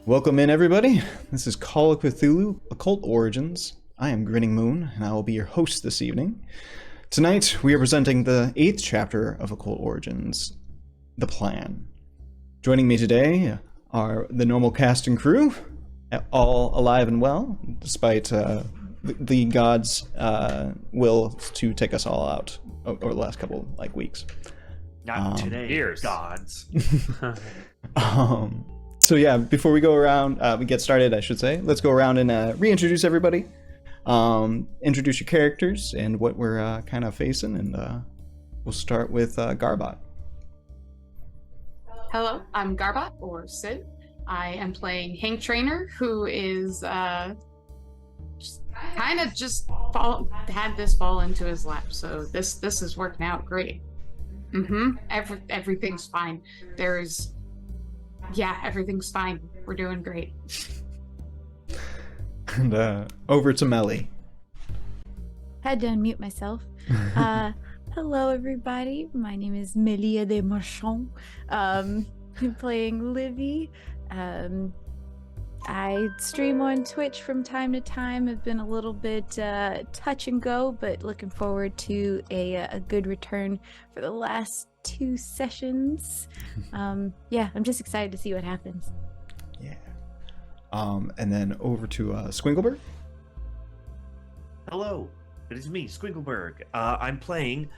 Welcome in, everybody. This is Call of Cthulhu, Occult Origins. I am Grinning Moon, and I will be your host this evening. Tonight, we are presenting the 8th chapter of Occult Origins, The Plan. Joining me today are the normal cast and crew, all alive and well, despite the gods' will to take us all out over the last couple weeks. Not today, years. gods. So yeah, before we go around, we get started, I should say, let's go around and reintroduce everybody. Introduce your characters and what we're kind of facing, and we'll start with Garbot. Hello, I'm Garbot, or Sid. I am playing Hank Trainer, who is had this fall into his lap, so this is working out great. Everything's fine. Everything's fine. We're doing great. And over to Melly. Had to unmute myself. Hello, everybody. My name is Melia de Marsen. I'm playing Livy. I stream on Twitch from time to time. I've been a little bit touch and go, but looking forward to a good return for the last 2 sessions. I'm just excited to see what happens. Yeah. And then over to Squinkleberg. Hello, it is me, Squinkleberg. I'm playing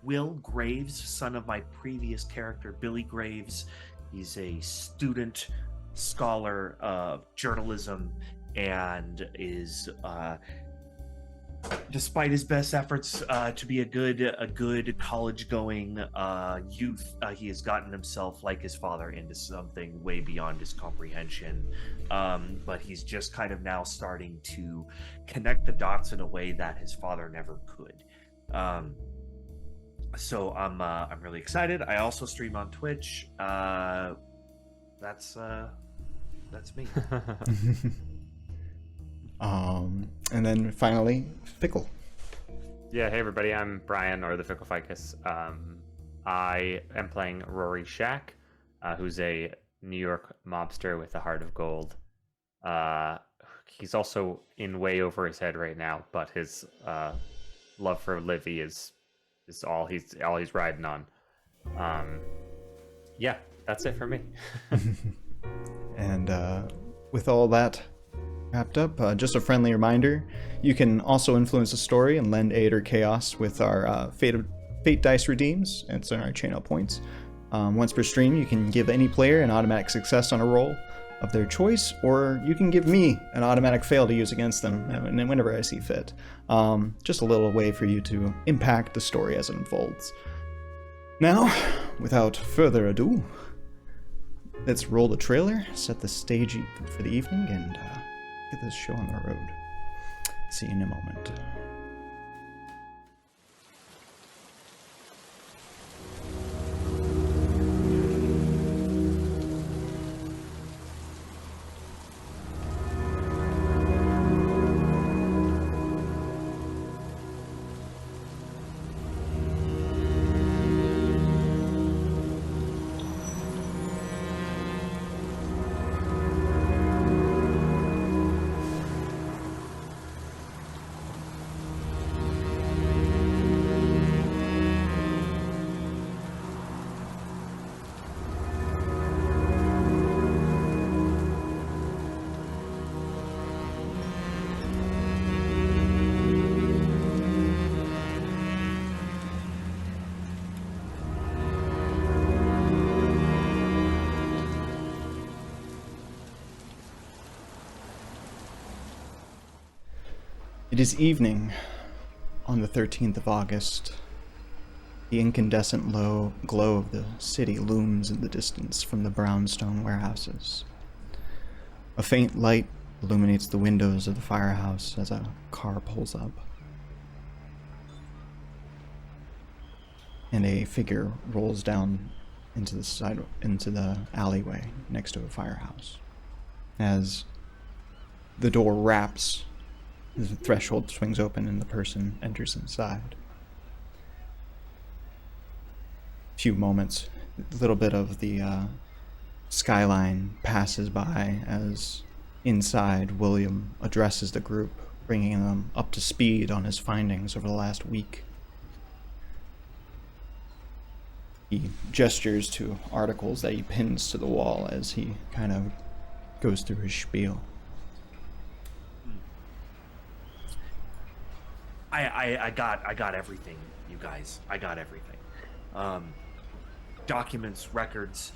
Will Graves, son of my previous character, Billy Graves. He's a student scholar of journalism and is, despite his best efforts to be a good college-going youth, he has gotten himself, like his father, into something way beyond his comprehension. But he's just kind of now starting to connect the dots in a way that his father never could. So I'm really excited. I also stream on Twitch. That's me. And then finally, Fickle. Yeah, hey everybody, I'm Brian, or the Fickle Ficus. I am playing Rory Shack, who's a New York mobster with a heart of gold. He's also in way over his head right now, but his love for Livy is all he's riding on. Yeah, that's it for me. And with all that wrapped up, just a friendly reminder, you can also influence the story and lend aid or chaos with our Fate Dice Redeems. It's in our channel points. Once per stream, you can give any player an automatic success on a roll of their choice, or you can give me an automatic fail to use against them whenever I see fit. Just a little way for you to impact the story as it unfolds. Now, without further ado, let's roll the trailer, set the stage for the evening, and get this show on the road. See you in a moment. It is evening on the 13th of August. The incandescent glow of the city looms in the distance from the brownstone warehouses. A faint light illuminates the windows of the firehouse as a car pulls up. And a figure rolls down into the alleyway next to a firehouse. As the door raps, the threshold swings open and the person enters inside. A few moments, a little bit of the skyline passes by as inside William addresses the group, bringing them up to speed on his findings over the last week. He gestures to articles that he pins to the wall as he kind of goes through his spiel. I got everything, you guys. I got everything. Documents, records,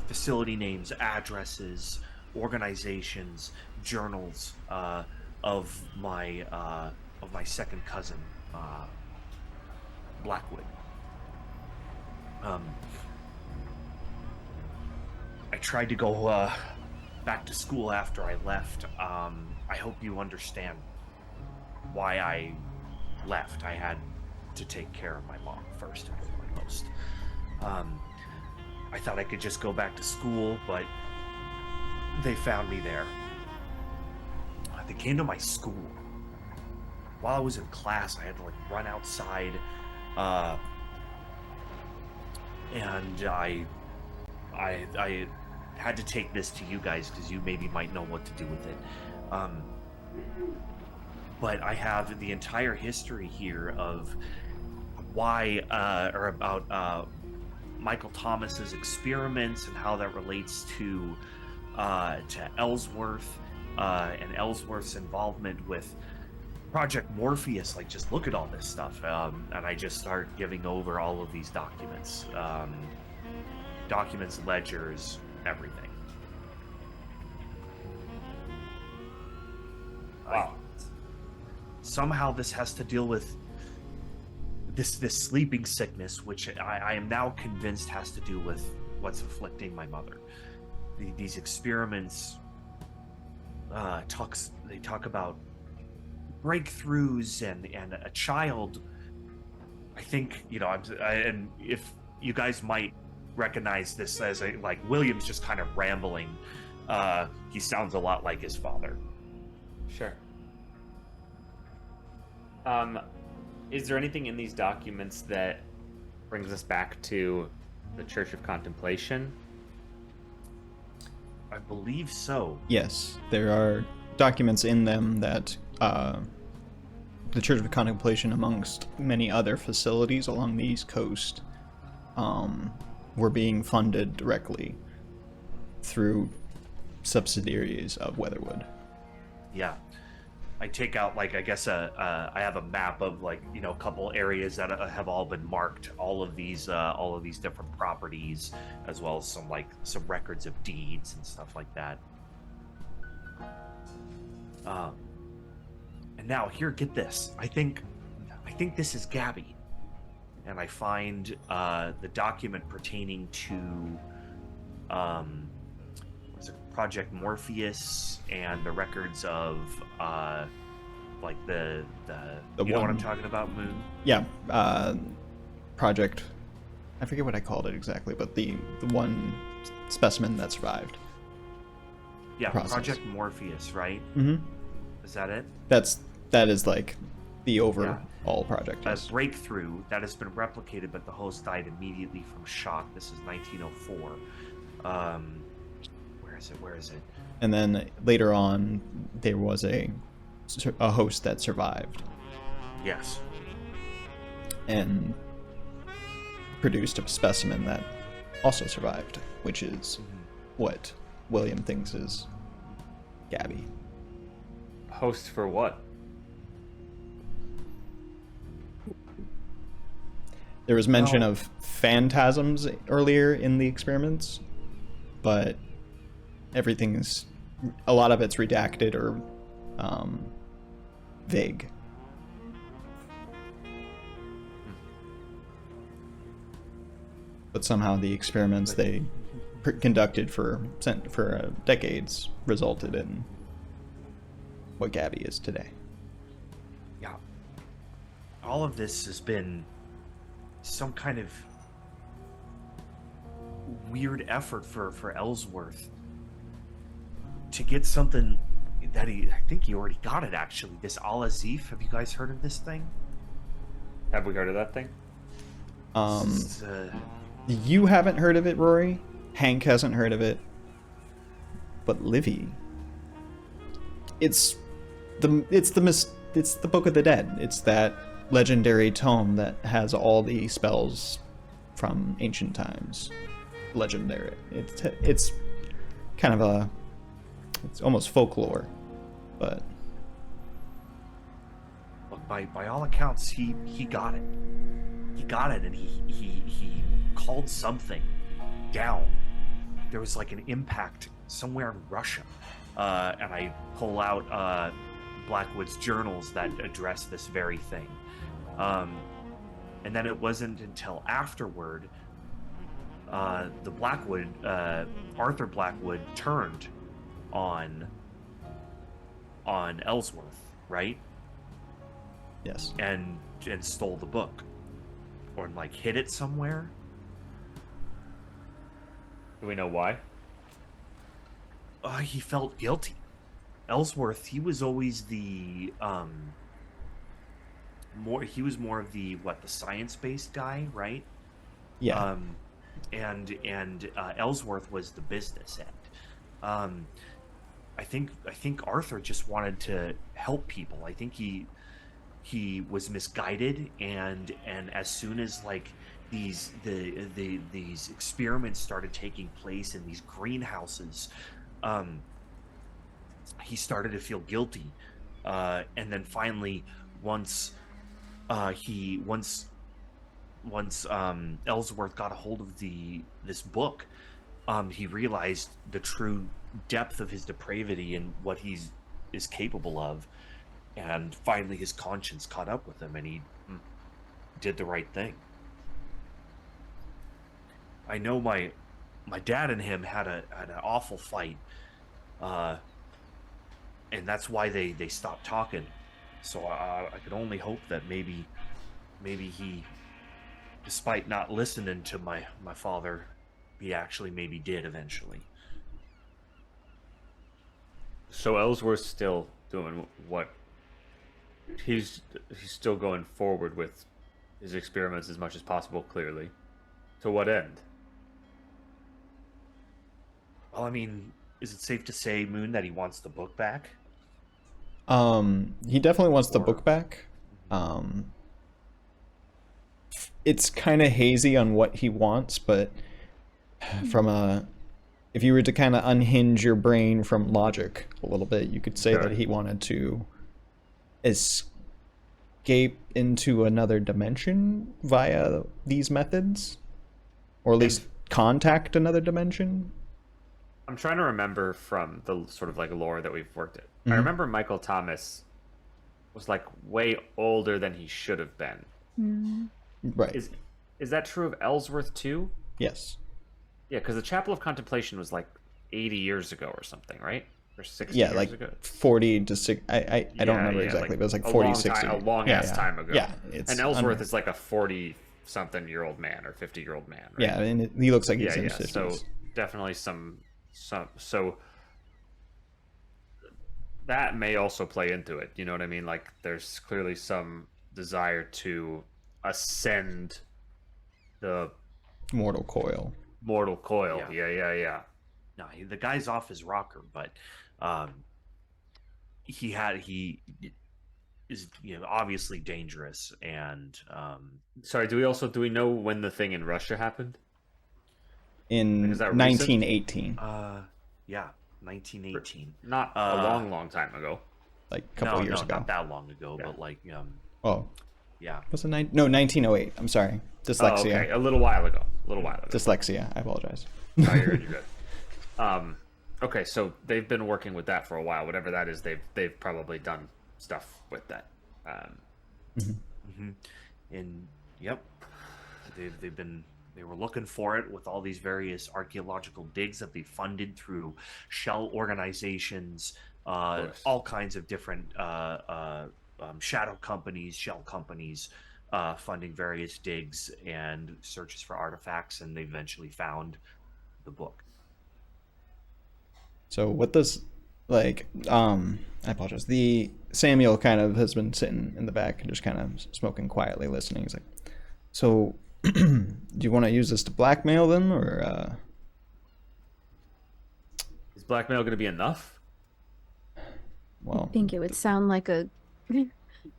facility names, addresses, organizations, journals of my second cousin, Blackwood. I tried to go back to school after I left. I hope you understand why I left. I had to take care of my mom first and foremost. I thought I could just go back to school, but they found me there. They came to my school. While I was in class, I had to run outside, and I had to take this to you guys because you maybe might know what to do with it. But I have the entire history here of why, or about Michael Thomas's experiments and how that relates to Ellsworth and Ellsworth's involvement with Project Morpheus. Just look at all this stuff, and I just start giving over all of these documents, ledgers, everything. Wow. Somehow this has to deal with this sleeping sickness, which I am now convinced has to do with what's afflicting my mother. These experiments talk about breakthroughs and a child. I think, and if you guys might recognize this as William's just kind of rambling. He sounds a lot like his father. Sure. Is there anything in these documents that brings us back to the Church of Contemplation? I believe so. Yes, there are documents in them that the Church of Contemplation, amongst many other facilities along the East Coast, were being funded directly through subsidiaries of Weatherwood. Yeah. I take out I I have a map of a couple areas that have all been marked, all of these different properties, as well as some records of deeds and stuff like that. And now here, get this. I think this is Gabby, and I find the document pertaining to Project Morpheus and the records of the you know what I'm talking about, Moon? Yeah, Project, I forget what I called it exactly, but the one specimen that survived. Yeah, process. Project Morpheus, right? Mm-hmm. Is that it? That is the overall project. A Yes. breakthrough that has been replicated, but the host died immediately from shock. This is 1904. Where is it? And then later on, there was a host that survived Yes. and produced a specimen that also survived, which is what William thinks is Gabby. Host for what? There was mention of phantasms earlier in the experiments, but a lot of it's redacted or vague. But somehow the experiments they conducted for decades resulted in what Gabby is today. Yeah. All of this has been some kind of weird effort for Ellsworth to get something that I think he already got it, actually. This Al-Azif. Have you guys heard of this thing? Have we heard of that thing? You haven't heard of it, Rory. Hank hasn't heard of it. But Livy, it's the Book of the Dead. It's that legendary tome that has all the spells from ancient times. Legendary. It's kind of it's almost folklore, but Look, by all accounts, he got it. He got it, and he called something down. There was like an impact somewhere in Russia, and I pull out Blackwood's journals that address this very thing. And then it wasn't until afterward the Blackwood, Arthur Blackwood, turned on Ellsworth, right? yes. And stole the book, or like hid it somewhere. Do we know why? He felt guilty. Ellsworth, he was always the more of the science-based guy, right? Yeah. And Ellsworth was the business end. I think Arthur just wanted to help people. I think he was misguided, and as soon as like these experiments started taking place in these greenhouses, he started to feel guilty, and then finally once Ellsworth got a hold of this book, he realized the true depth of his depravity and what is capable of, and finally his conscience caught up with him, and he did the right thing. I know my dad and him had an awful fight, and that's why they stopped talking. So I could only hope that maybe he, despite not listening to my father, he actually maybe did eventually. So Ellsworth's still doing what? He's still going forward with his experiments as much as possible, clearly. To what end? Well, I mean, is it safe to say, Moon, that he wants the book back? He definitely wants the book back. It's kind of hazy on what he wants, but if you were to kind of unhinge your brain from logic a little bit, you could say Sure. that he wanted to escape into another dimension via these methods, or at least contact another dimension. I'm trying to remember from the sort of like lore that we've worked at. I Mhm. remember Michael Thomas was like way older than he should have been. Right. Is that true of Ellsworth too? Yes. Yeah, because the Chapel of Contemplation was like 80 years ago or something, right? Or 60 Yeah, years like ago. 40 to 60. I don't remember exactly, but it's like 40, 60. A long ass time ago. Yeah. It's And Ellsworth unreal. is like a 40-something-year-old man or 50-year-old man, right? Yeah, and he looks like he's in yeah. his 50s. So definitely some. So that may also play into it. You know what I mean? Like there's clearly some desire to ascend the Mortal coil. mortal coil. Yeah. Yeah. No, the guy's off his rocker, but he is obviously dangerous, and Sorry, do we know when the thing in Russia happened? In Is that recent? 1918, yeah, 1918. Not a long time ago. like a couple years ago. Not that long ago, Yeah. but like Oh, yeah. was it 1908? I'm sorry. Dyslexia. Oh, okay, a little while ago. Dyslexia. I apologize. No, you're good. Okay, so they've been working with that for a while. Whatever that is, they've probably done stuff with that. And yep, they were looking for it with all these various archaeological digs that they funded through shell organizations, all kinds of different shadow companies, shell companies, funding various digs and searches for artifacts, and they eventually found the book. So what does, like, I apologize. The Samuel kind of has been sitting in the back and just kind of smoking quietly, listening. He's like, so do you want to use this to blackmail them, or? blackmail going to be enough? Well, I think it would sound like a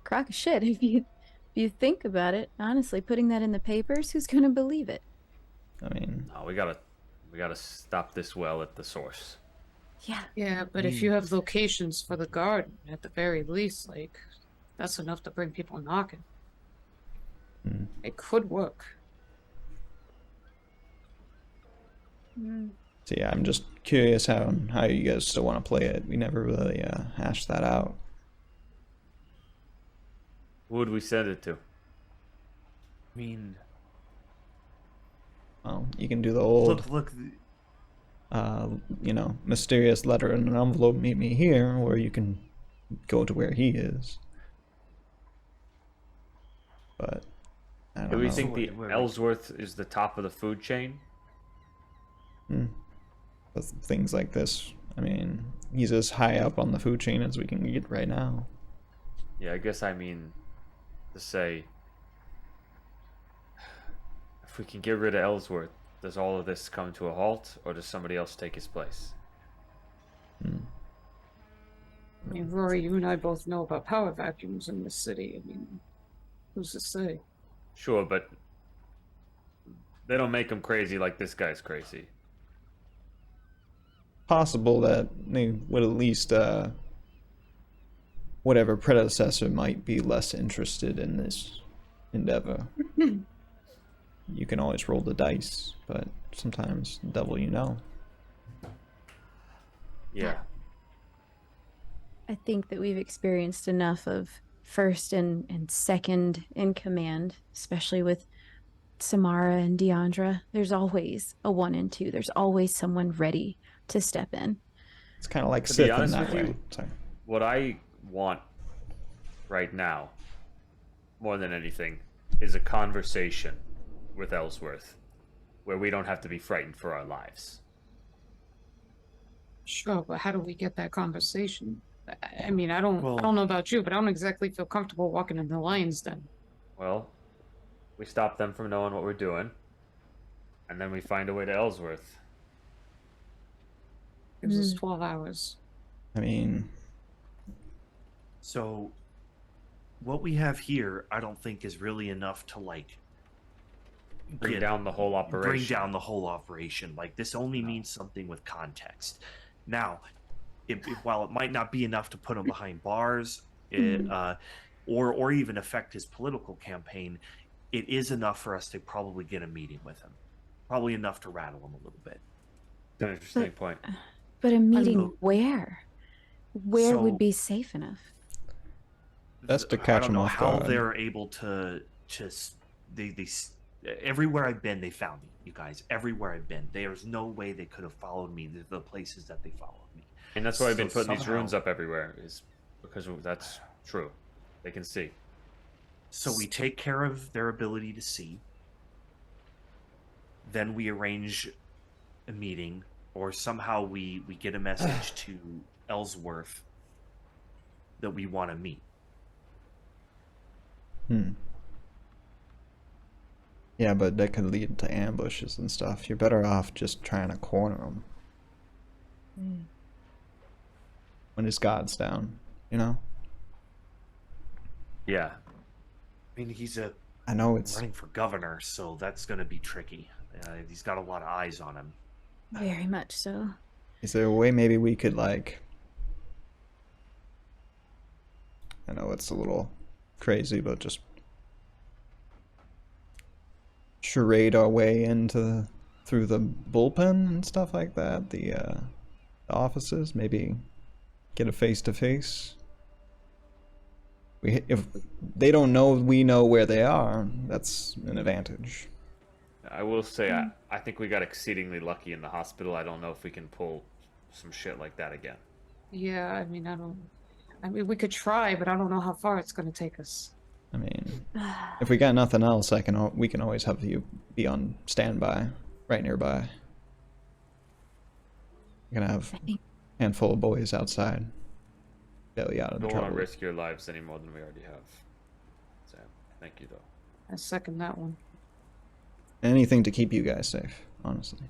crock of shit if you think about it. Honestly, putting that in the papers, who's gonna believe it? I mean, No, we gotta stop this well at the source. Yeah. Yeah, but if you have locations for the garden, at the very least, like, that's enough to bring people knocking. hmm. It could work. So yeah, I'm just curious how you guys still want to play it. We never really hashed that out. Who would we send it to? I mean, Well, you can do the old, look. mysterious letter in an envelope, meet me here, or you can go to where he is. But I don't Do we know. think the Wait. Ellsworth is the top of the food chain? With things like this, I mean, he's as high up on the food chain as we can get right now. Yeah, I guess I mean to say, if we can get rid of Ellsworth, does all of this come to a halt, or does somebody else take his place? I mean, Rory, you and I both know about power vacuums in this city. I mean, who's to say? Sure, but they don't make him crazy like this guy's crazy. Possible that they would at least, whatever predecessor might be less interested in this endeavor. You can always roll the dice, but sometimes devil you know. Yeah. I think that we've experienced enough of first and second in command, especially with Samara and Deandra. There's always a 1 and 2. There's always someone ready to step in. It's kind of like To be Sith in honest that with way. you, Sorry. What I want right now, more than anything, is a conversation with Ellsworth where we don't have to be frightened for our lives. Sure, but how do we get that conversation? I mean, I don't Well- know about you, but I don't exactly feel comfortable walking in the lion's den. Well, we stop them from knowing what we're doing, and then we find a way to Ellsworth. Gives us 12 hours. I mean, So, what we have here, I don't think is really enough to Bring get- down the whole operation. bring down the whole operation. Like, this only means something with context. Now, while it might not be enough to put him behind bars, or even affect his political campaign, it is enough for us to probably get a meeting with him. Probably enough to rattle him a little bit. That's an interesting point. But a meeting know. where? Where So- would be safe enough? That's to I catch don't him know off how guard. they're able to just everywhere I've been, they found me. You guys, everywhere I've been, there's no way they could have followed me. The places that they followed me. And that's why I've been So putting these somehow- runes up everywhere, is because that's true. They can see. So we take care of their ability to see. Then we arrange a meeting, or somehow we get a message to Ellsworth that we want to meet. Yeah, but that could lead to ambushes and stuff. You're better off just trying to corner him. When his guard's down, you know? Yeah. I mean, he's I know it's... running for governor, so that's going to be tricky. He's got a lot of eyes on him. Very much so. Is there a way maybe we could, like... I know it's a little crazy, but just... charade our way through the bullpen and stuff like that, the offices, maybe get a face-to-face. If they don't know we know where they are, that's an advantage. I will say, I think we got exceedingly lucky in the hospital. I don't know if we can pull some shit like that again. Yeah, I mean, we could try, but I don't know how far it's going to take us. I mean, if we got nothing else, we can always have you be on standby, right nearby. You're gonna have I think a handful of boys outside. Bail you out of Don't trouble. want to risk your lives any more than we already have. So, thank you, though. I second that one. Anything to keep you guys safe, honestly.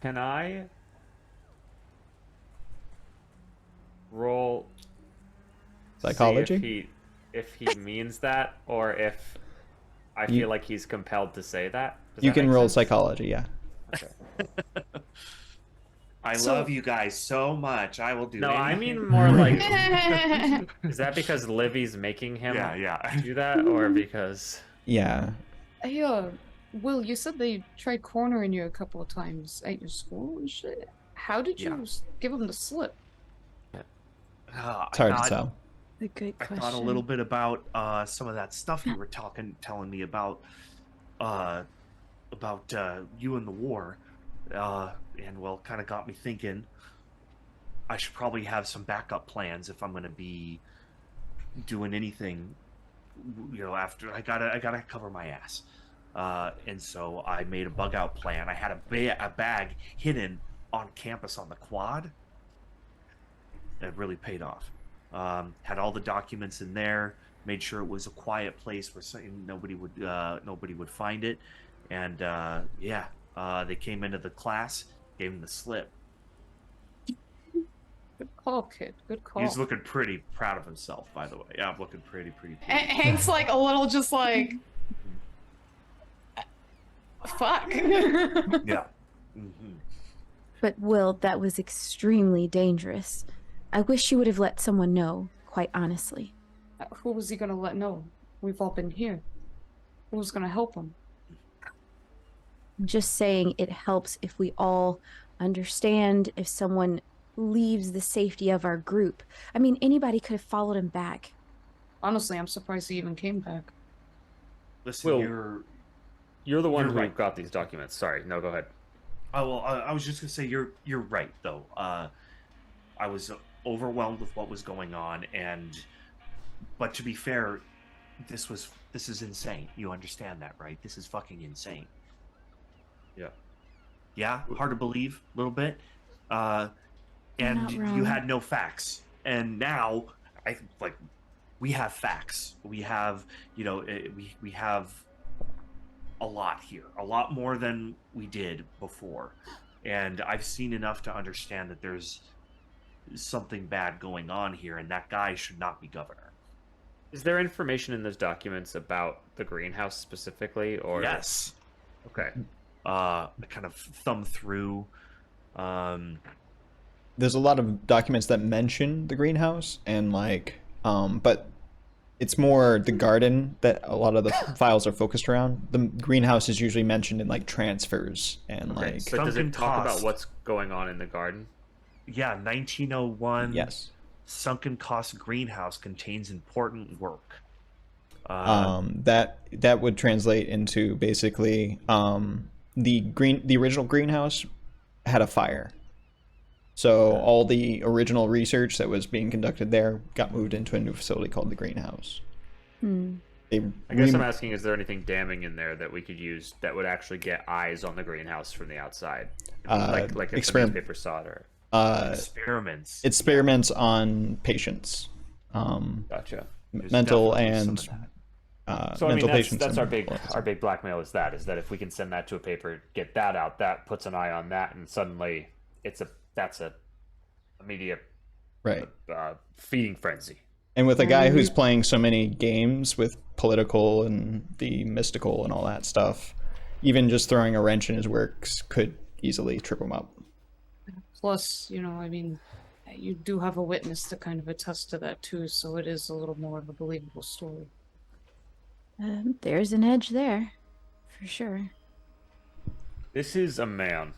Can I roll Psychology? see if he means that, or if I You- feel like he's compelled to say that? Does You that can make roll sense? psychology, yeah. Okay. I So- love you guys so much. I will do No, I anything mean more for like, you. is that because Livy's making him yeah. do that, or because? Yeah. Hey, Will, you said they tried cornering you a couple of times at your school and shit. How did you Yeah. give them the slip? It's hard to tell. A good I question. thought a little bit about some of that stuff you were telling me about you and the war, and well, kind of got me thinking. I should probably have some backup plans if I'm going to be doing anything. After I gotta cover my ass, and so I made a bug out plan. I had a bag hidden on campus on the quad. That really paid off. Had all the documents in there. Made sure it was a quiet place where nobody would find it. And they came into the class, gave him the slip. Good call, kid. Good call. He's looking pretty proud of himself, by the way. Yeah, I'm looking pretty pleased. Hank's like a little just like, fuck. Yeah. Mm-hmm. But Will, that was extremely dangerous. I wish you would have let someone know, quite honestly. Who was he gonna let know? We've all been here. Who was gonna help him? I'm just saying it helps if we all understand if someone leaves the safety of our group. I mean, anybody could have followed him back. Honestly, I'm surprised he even came back. Listen, Will, you're the one you're who right. got these documents. Sorry, no, go ahead. I was just gonna say you're right though. I was overwhelmed with what was going on, but to be fair, this is insane. You understand that, right? This is fucking insane. Yeah. Yeah, hard to believe a little bit. You're And not you wrong. had no facts, and now we have facts. We have we have a lot here, a lot more than we did before, and I've seen enough to understand that there's something bad going on here, and that guy should not be governor. Is there information in those documents about the greenhouse specifically, or? Yes. Okay. I kind of thumb through. There's a lot of documents that mention the greenhouse and but it's more the garden that a lot of the files are focused around. The greenhouse is usually mentioned in transfers and Okay. So does Sunken it talk cost. about what's going on in the garden? Yeah, 1901. yes. Sunken cost greenhouse contains important work. That would translate into basically the original greenhouse had a fire. So all the original research that was being conducted there got moved into a new facility called the greenhouse. Hmm. I guess I'm asking, is there anything damning in there that we could use that would actually get eyes on the greenhouse from the outside? Like if the newspaper saw it, or... Experiments. Experiments on patients. Gotcha. There's Mental definitely some and of that. So I mean, mental that's patients. our and big autism. blackmail is that if we can send that to a paper, get that out, that puts an eye on that, and suddenly that's a media Right. feeding frenzy. And with a guy who's playing so many games with political and the mystical and all that stuff, even just throwing a wrench in his works could easily trip him up. Plus, I mean, you do have a witness to kind of attest to that too, so it is a little more of a believable story. There's an edge there, for sure. This is a man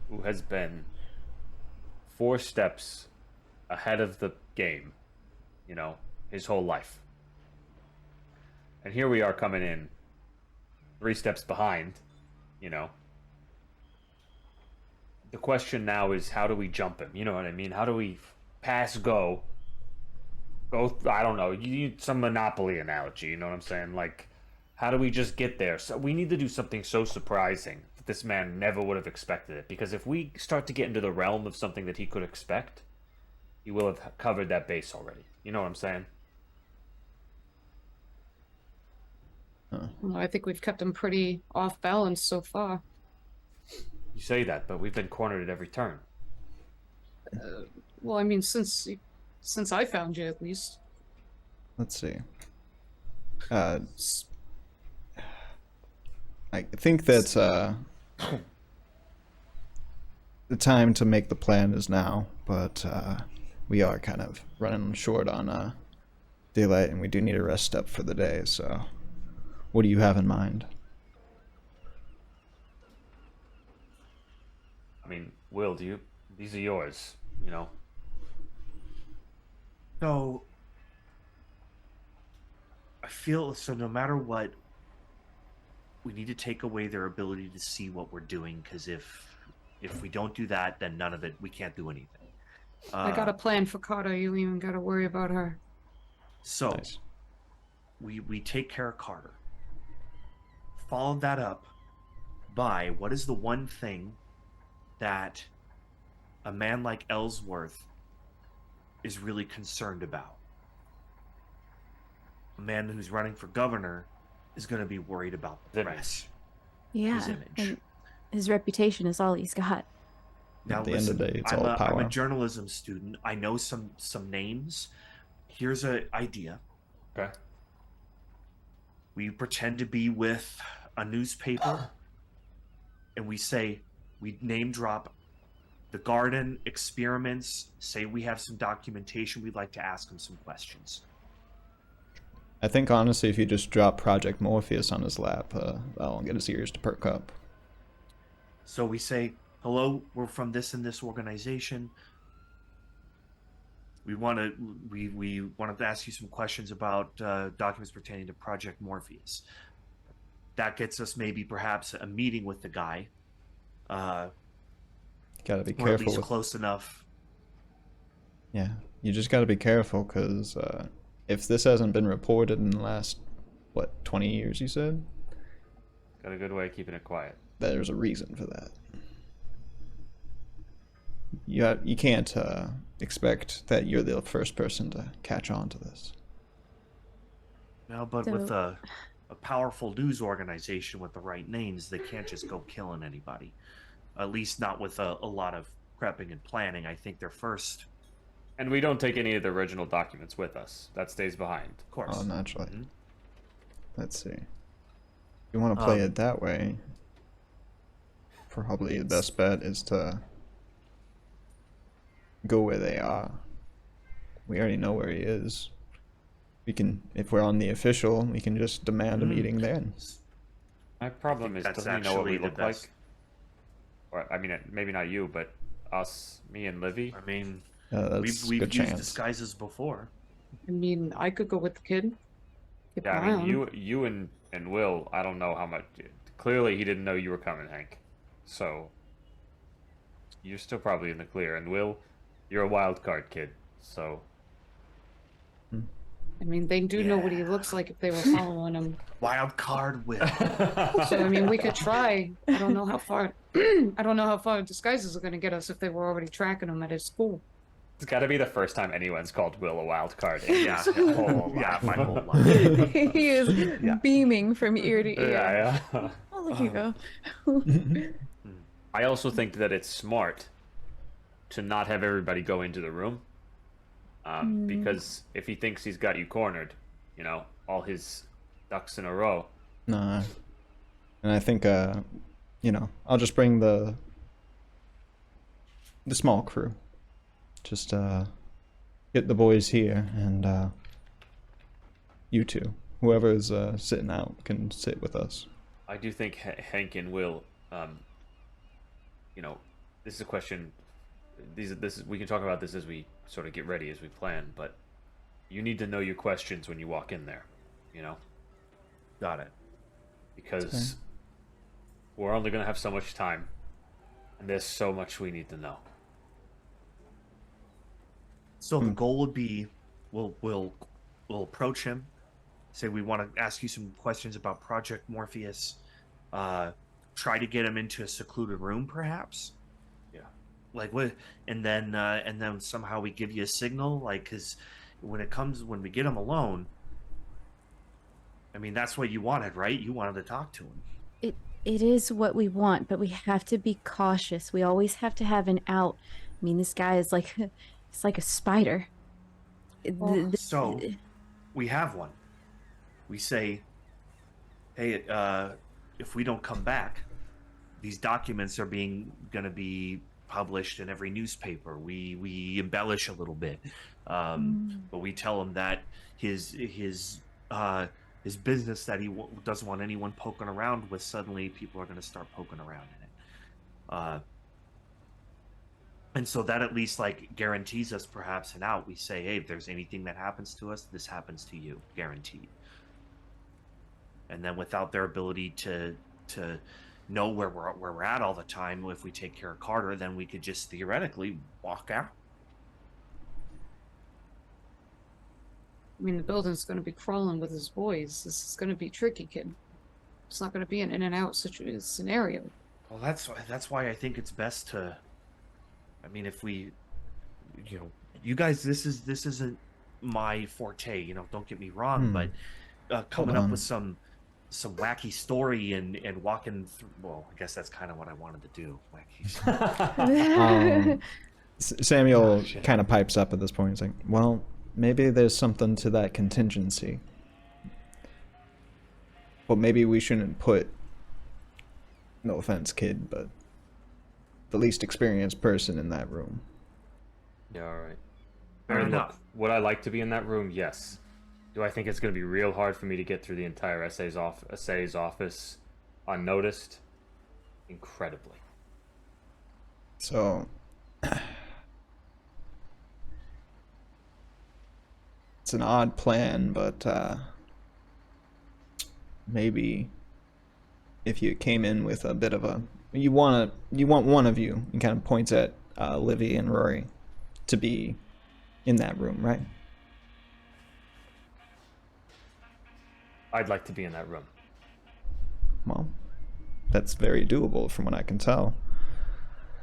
who has been 4 steps ahead of the game, his whole life. And here we are coming in 3 steps behind, The question now is, how do we jump him? You know what I mean? How do we pass go? I don't know. You need some Monopoly analogy, you know what I'm saying? How do we just get there? So we need to do something so surprising that this man never would have expected it. Because if we start to get into the realm of something that he could expect, he will have covered that base already. You know what I'm saying? Well, I think we've kept him pretty off balance so far. You say that, but we've been cornered at every turn. Well, I mean, since I found you, at least. Let's see. I think that the time to make the plan is now, but we are kind of running short on daylight, and we do need a rest up for the day. So, what do you have in mind? I mean, Will, these are yours, So I feel so no matter what, we need to take away their ability to see what we're doing, because if we don't do that, then none of it, we can't do anything. I got a plan for Carter. You don't even got to worry about her. So Nice. we take care of Carter. Follow that up by what is the one thing that a man like Ellsworth is really concerned about? A man who's running for governor is going to be worried about the Image. press. Yeah. His image. And his reputation is all he's got. Now, At the end of the day, it's all I'm power. a journalism student. I know some names. Here's an idea. Okay. We pretend to be with a newspaper, and we name drop the garden experiments, say we have some documentation, we'd like to ask them some questions. I think honestly, if you just drop Project Morpheus on his lap, that'll get his ears to perk up. So we say, hello, we're from this and this organization. We wanted to ask you some questions about documents pertaining to Project Morpheus. That gets us maybe perhaps a meeting with the guy. Gotta be Or at careful least with. close enough. Yeah, you just gotta be careful, because if this hasn't been reported in the last 20 years, you said, Got a good way of keeping it quiet. there's a reason for that. You can't expect that you're the first person to catch on to this. No, but So- with a powerful news organization with the right names, they can't just go killing anybody. At least not with a lot of prepping and planning. I think they're first, And we don't take any of the original documents with us. That stays behind. of course. Oh, naturally. Mhm. Let's see. If you want to play Um, it that way, probably the best bet is to go where they are. We already know where he is. We can, if we're on the official, we can just demand a meeting then. My problem is, that's doesn't he know what we actually the look like? best. Or, I mean, maybe not you, but us, me and Livy. I mean, That's we've a good used chance. disguises before. I mean, I could go with the kid. Keep Yeah, an I eye on mean, him. you and Will, I don't know how much. Clearly, he didn't know you were coming, Hank. So, you're still probably in the clear. And Will, you're a wild card kid. So, I mean, they do know what he looks like if they were following him. Wild card Will. So I mean, we could try. I don't know how far. I don't know how far disguises are going to get us if they were already tracking him at his school. it's got to be the first time anyone's called Will a wild card. in Yeah, his whole yeah, life. my whole life. He is beaming from ear to ear. Yeah. Oh, look you go. I also think that it's smart to not have everybody go into the room. Because if he thinks he's got you cornered, all his ducks in a row. Nah. And I think, I'll just bring the small crew. Just get the boys here, and you two, whoever's sitting out, can sit with us. I do think Hank and Will, this is a question. We can talk about this as we sort of get ready, as we plan. But you need to know your questions when you walk in there, Got it. because we're only going to have so much time, and there's so much we need to know. So the goal would be, we'll approach him, say we want to ask you some questions about Project Morpheus, try to get him into a secluded room, perhaps. Yeah. Like what? And then somehow we give you a signal, like, because when we get him alone, I mean, that's what you wanted, right? You wanted to talk to him. it is what we want, but we have to be cautious. We always have to have an out. I mean, this guy is like, it's like a spider. So we have one. We say, hey, if we don't come back, these documents are going to be published in every newspaper. We embellish a little bit, but we tell him that his business that he doesn't want anyone poking around with. Suddenly, people are going to start poking around in it, and so that at least like guarantees us perhaps an out. We say, hey, if there's anything that happens to us, this happens to you, guaranteed. And then without their ability to know where we're at all the time, if we take care of Carter, then we could just theoretically walk out. I mean, the building's going to be crawling with his boys. This is going to be tricky, kid. It's not going to be an in and out scenario. Well, that's why I think it's best to. I mean, if we, you guys, this isn't my forte. Don't get me wrong, but coming up with some wacky story and walking through. Well, I guess that's kind of what I wanted to do. Wacky. Samuel kind of pipes up at this point. He's like, well, maybe there's something to that contingency. But maybe we shouldn't put, no offense, kid, but the least experienced person in that room. Yeah, all right. Fair enough. Would I like to be in that room? Yes. Do I think it's going to be real hard for me to get through the entire essay's office unnoticed? Incredibly. So, it's an odd plan, but maybe if you came in with a bit of a, you want one of you, and kind of points at Livy and Rory, to be in that room, right? I'd like to be in that room. Well, that's very doable from what I can tell.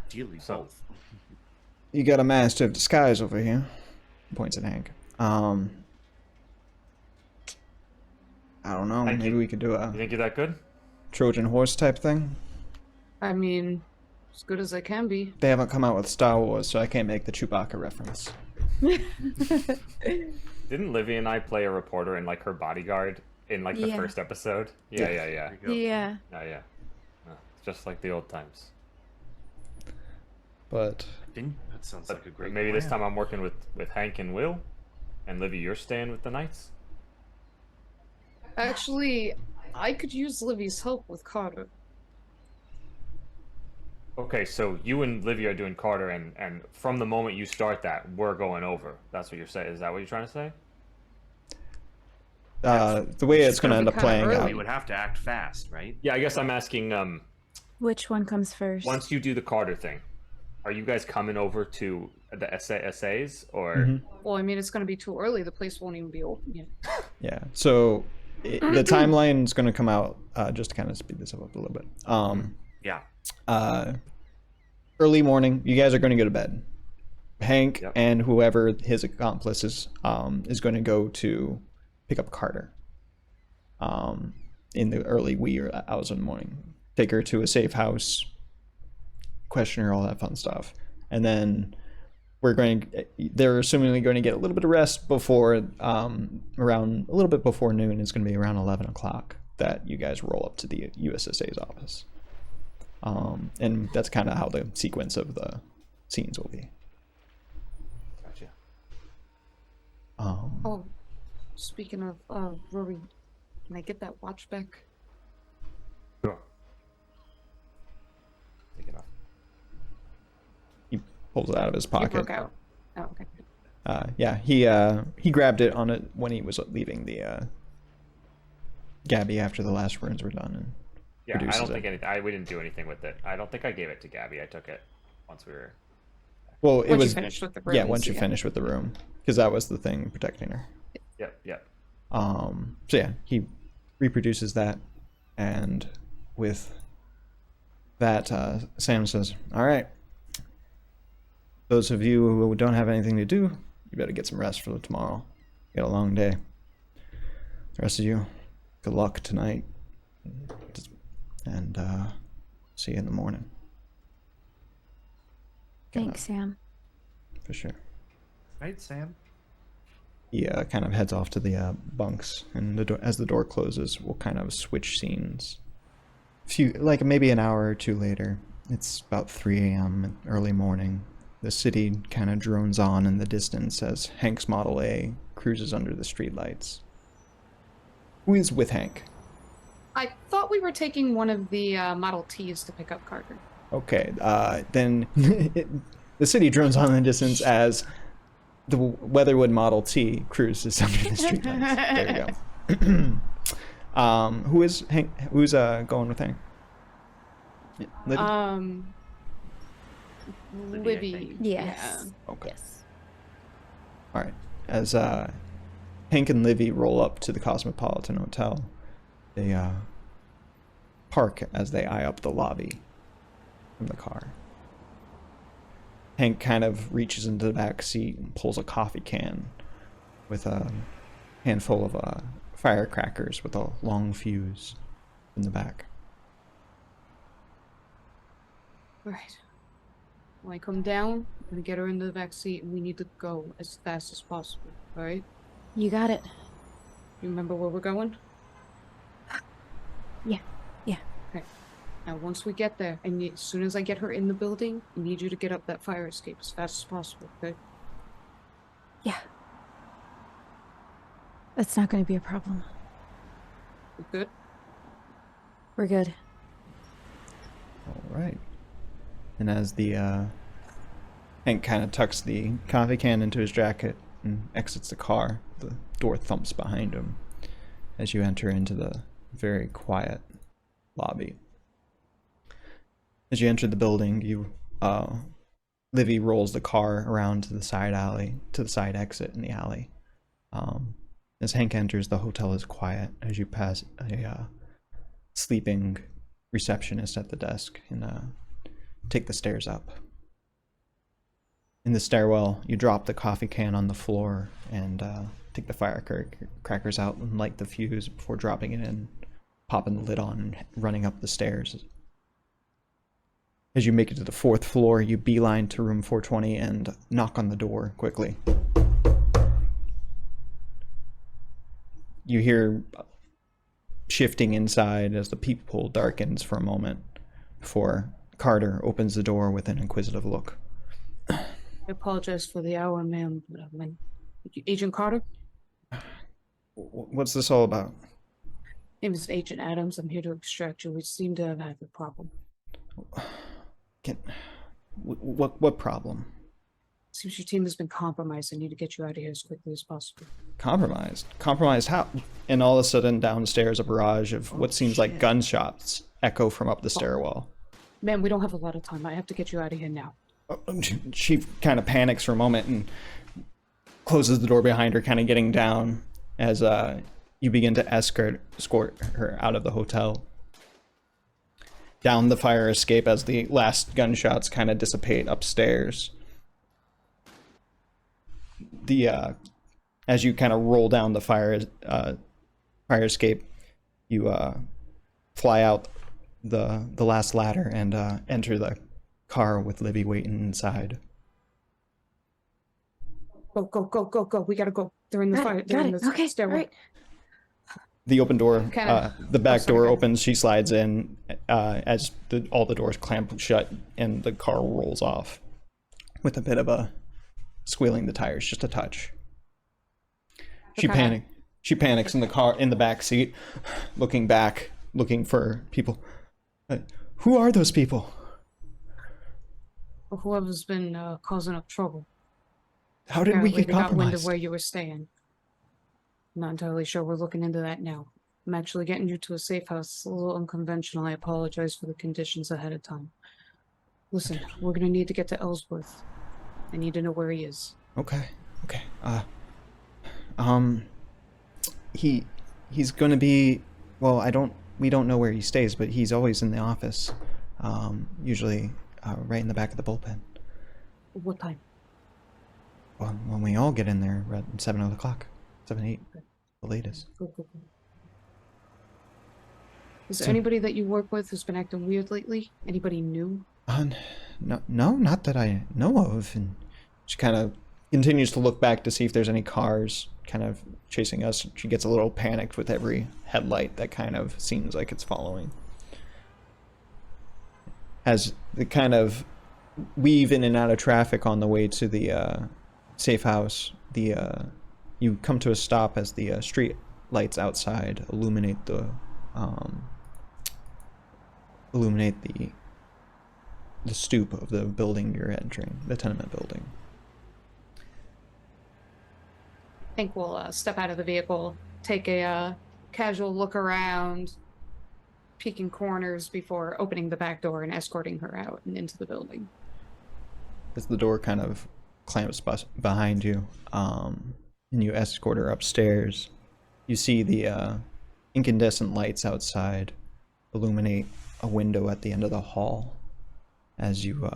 Ideally, both. You got a master of disguise over here. Points at Hank. I don't know. Maybe we could do a You think you're that good? Trojan horse type thing. I mean, as good as I can be. They haven't come out with Star Wars, so I can't make the Chewbacca reference. Didn't Livy and I play a reporter in like her bodyguard in like the first episode? Yeah. Yeah. Oh, yeah. It's just like the old times. But That sounds like a great maybe plan. this time I'm working with Hank and Will, and Livy, you're staying with the Knights. Actually, I could use Livy's help with Carter. Okay, so you and Livy are doing Carter, and from the moment you start that, we're going over. That's what you're saying. Is that what you're trying to say? the way it's going to end up kinda playing early. out. We would have to act fast, right? Yeah, I guess I'm asking. Which one comes first? Once you do the Carter thing, are you guys coming over to the essays or? Mhm. Well, I mean, it's going to be too early. The place won't even be open yet. Yeah. So the timeline is going to come out just to kind of speed this up a little bit. Yeah. Early morning, you guys are going to go to bed. Hank Yep. and whoever his accomplice is going to go to pick up Carter in the early wee hours of the morning. Take her to a safe house, question her, all that fun stuff. And then they're assumingly going to get a little bit of rest before around a little bit before noon. It's going to be around 11 o'clock that you guys roll up to the USSA's office. And that's kind of how the sequence of the scenes will be. Gotcha. Oh, speaking of Rory, can I get that watch back? Sure. Take it off. He pulls it out of his It pocket. broke out. Oh, okay. Yeah, he grabbed it on it when he was leaving the Gabby after the last runes were done, and Yeah, I produces don't it. think anything. We didn't do anything with it. I don't think I gave it to Gabby. I took it once we were. Well, it Once was you finished with the yeah. runes, Once you finish with the room, because that was the thing protecting her. Yep. So yeah, he reproduces that, and with that, Sam says, "All right, those of you who don't have anything to do, you better get some rest for tomorrow. You got a long day. The rest of you, good luck tonight." and see you in the morning. Thanks, Sam. For sure. Right, Sam? He kind of heads off to the bunks, and as the door closes, we'll kind of switch scenes. Maybe an hour or two later, it's about 3 a.m. early morning. The city kind of drones on in the distance as Hank's Model A cruises under the streetlights. Who is with Hank? I thought we were taking one of the Model Ts to pick up Carter. Okay, then the city drones on in the distance as the Weatherwood Model T cruises under the streetlights. There you go. Who is Hank? Who's going with Hank? Libby? Libby. Yes. Yeah. Okay. Yes. All right. As Hank and Livy roll up to the Cosmopolitan Hotel, they park as they eye up the lobby from the car. Hank kind of reaches into the back seat and pulls a coffee can with a handful of firecrackers with a long fuse in the back. Right. When I come down, I'm gonna get her into the back seat, and we need to go as fast as possible. All right? You got it. You remember where we're going? Yeah. Okay. Now, once we get there, as soon as I get her in the building, I need you to get up that fire escape as fast as possible. Okay? Yeah. That's not going to be a problem. You good? We're good. All right. And as the Hank kind of tucks the coffee can into his jacket and exits the car, the door thumps behind him as you enter into the very quiet lobby. As you enter the building, Livy rolls the car around to the side exit in the alley. As Hank enters, the hotel is quiet as you pass a sleeping receptionist at the desk and take the stairs up. In the stairwell, you drop the coffee can on the floor and take the firecrackers out and light the fuse before dropping it in, popping the lid on, and running up the stairs. As you make it to the 4th floor, you beeline to room 420 and knock on the door quickly. You hear shifting inside as the peephole darkens for a moment before Carter opens the door with an inquisitive look. I apologize for the hour, ma'am. Agent Carter? What's this all about? Name is Agent Adams. I'm here to extract you. We seem to have had a problem. What problem? Seems your team has been compromised. I need to get you out of here as quickly as possible. Compromised? Compromised how? And all of a sudden downstairs a barrage of what seems like gunshots echo from up the stairwell. Ma'am, we don't have a lot of time. I have to get you out of here now. She kind of panics for a moment and closes the door behind her, kind of getting down as you begin to escort her out of the hotel. Down the fire escape as the last gunshots kind of dissipate upstairs. As you kind of roll down the fire escape, you fly out the last ladder and enter the car with Livy waiting inside. Go. We gotta go. They're in the fire. They're in the Okay, stairwell. right. The open door, the back door go ahead. opens, she slides in as all the doors clamp shut and the car rolls off with a bit of a squealing the tires, just a touch. She panics in the car, in the back seat, looking back, looking for people. Who are those people? Whoever's been causing up trouble. How did we Apparently get they got wind of compromised? where you were staying. Not entirely sure. We're looking into that now. I'm actually getting you to a safe house. It's a little unconventional. I apologize for the conditions ahead of time. Listen, we're gonna need to get to Ellsworth. I need to know where he is. Okay. He's gonna be, well, we don't know where he stays, but he's always in the office. Usually right in the back of the bullpen. What time? Well, when we all get in there at 7 o'clock, 7, 8, the latest. Go. Is there So- anybody that you work with who's been acting weird lately? Anybody new? No, not that I know of. And she kind of continues to look back to see if there's any cars kind of chasing us. She gets a little panicked with every headlight that kind of seems like it's following. As the kind of weave in and out of traffic on the way to the safe house, you come to a stop as the street lights outside illuminate the stoop of the building you're entering, the tenement building. I think we'll step out of the vehicle, take a casual look around, peeking corners before opening the back door and escorting her out and into the building. As the door kind of clamps behind you, and you escort her upstairs, you see the incandescent lights outside illuminate a window at the end of the hall as you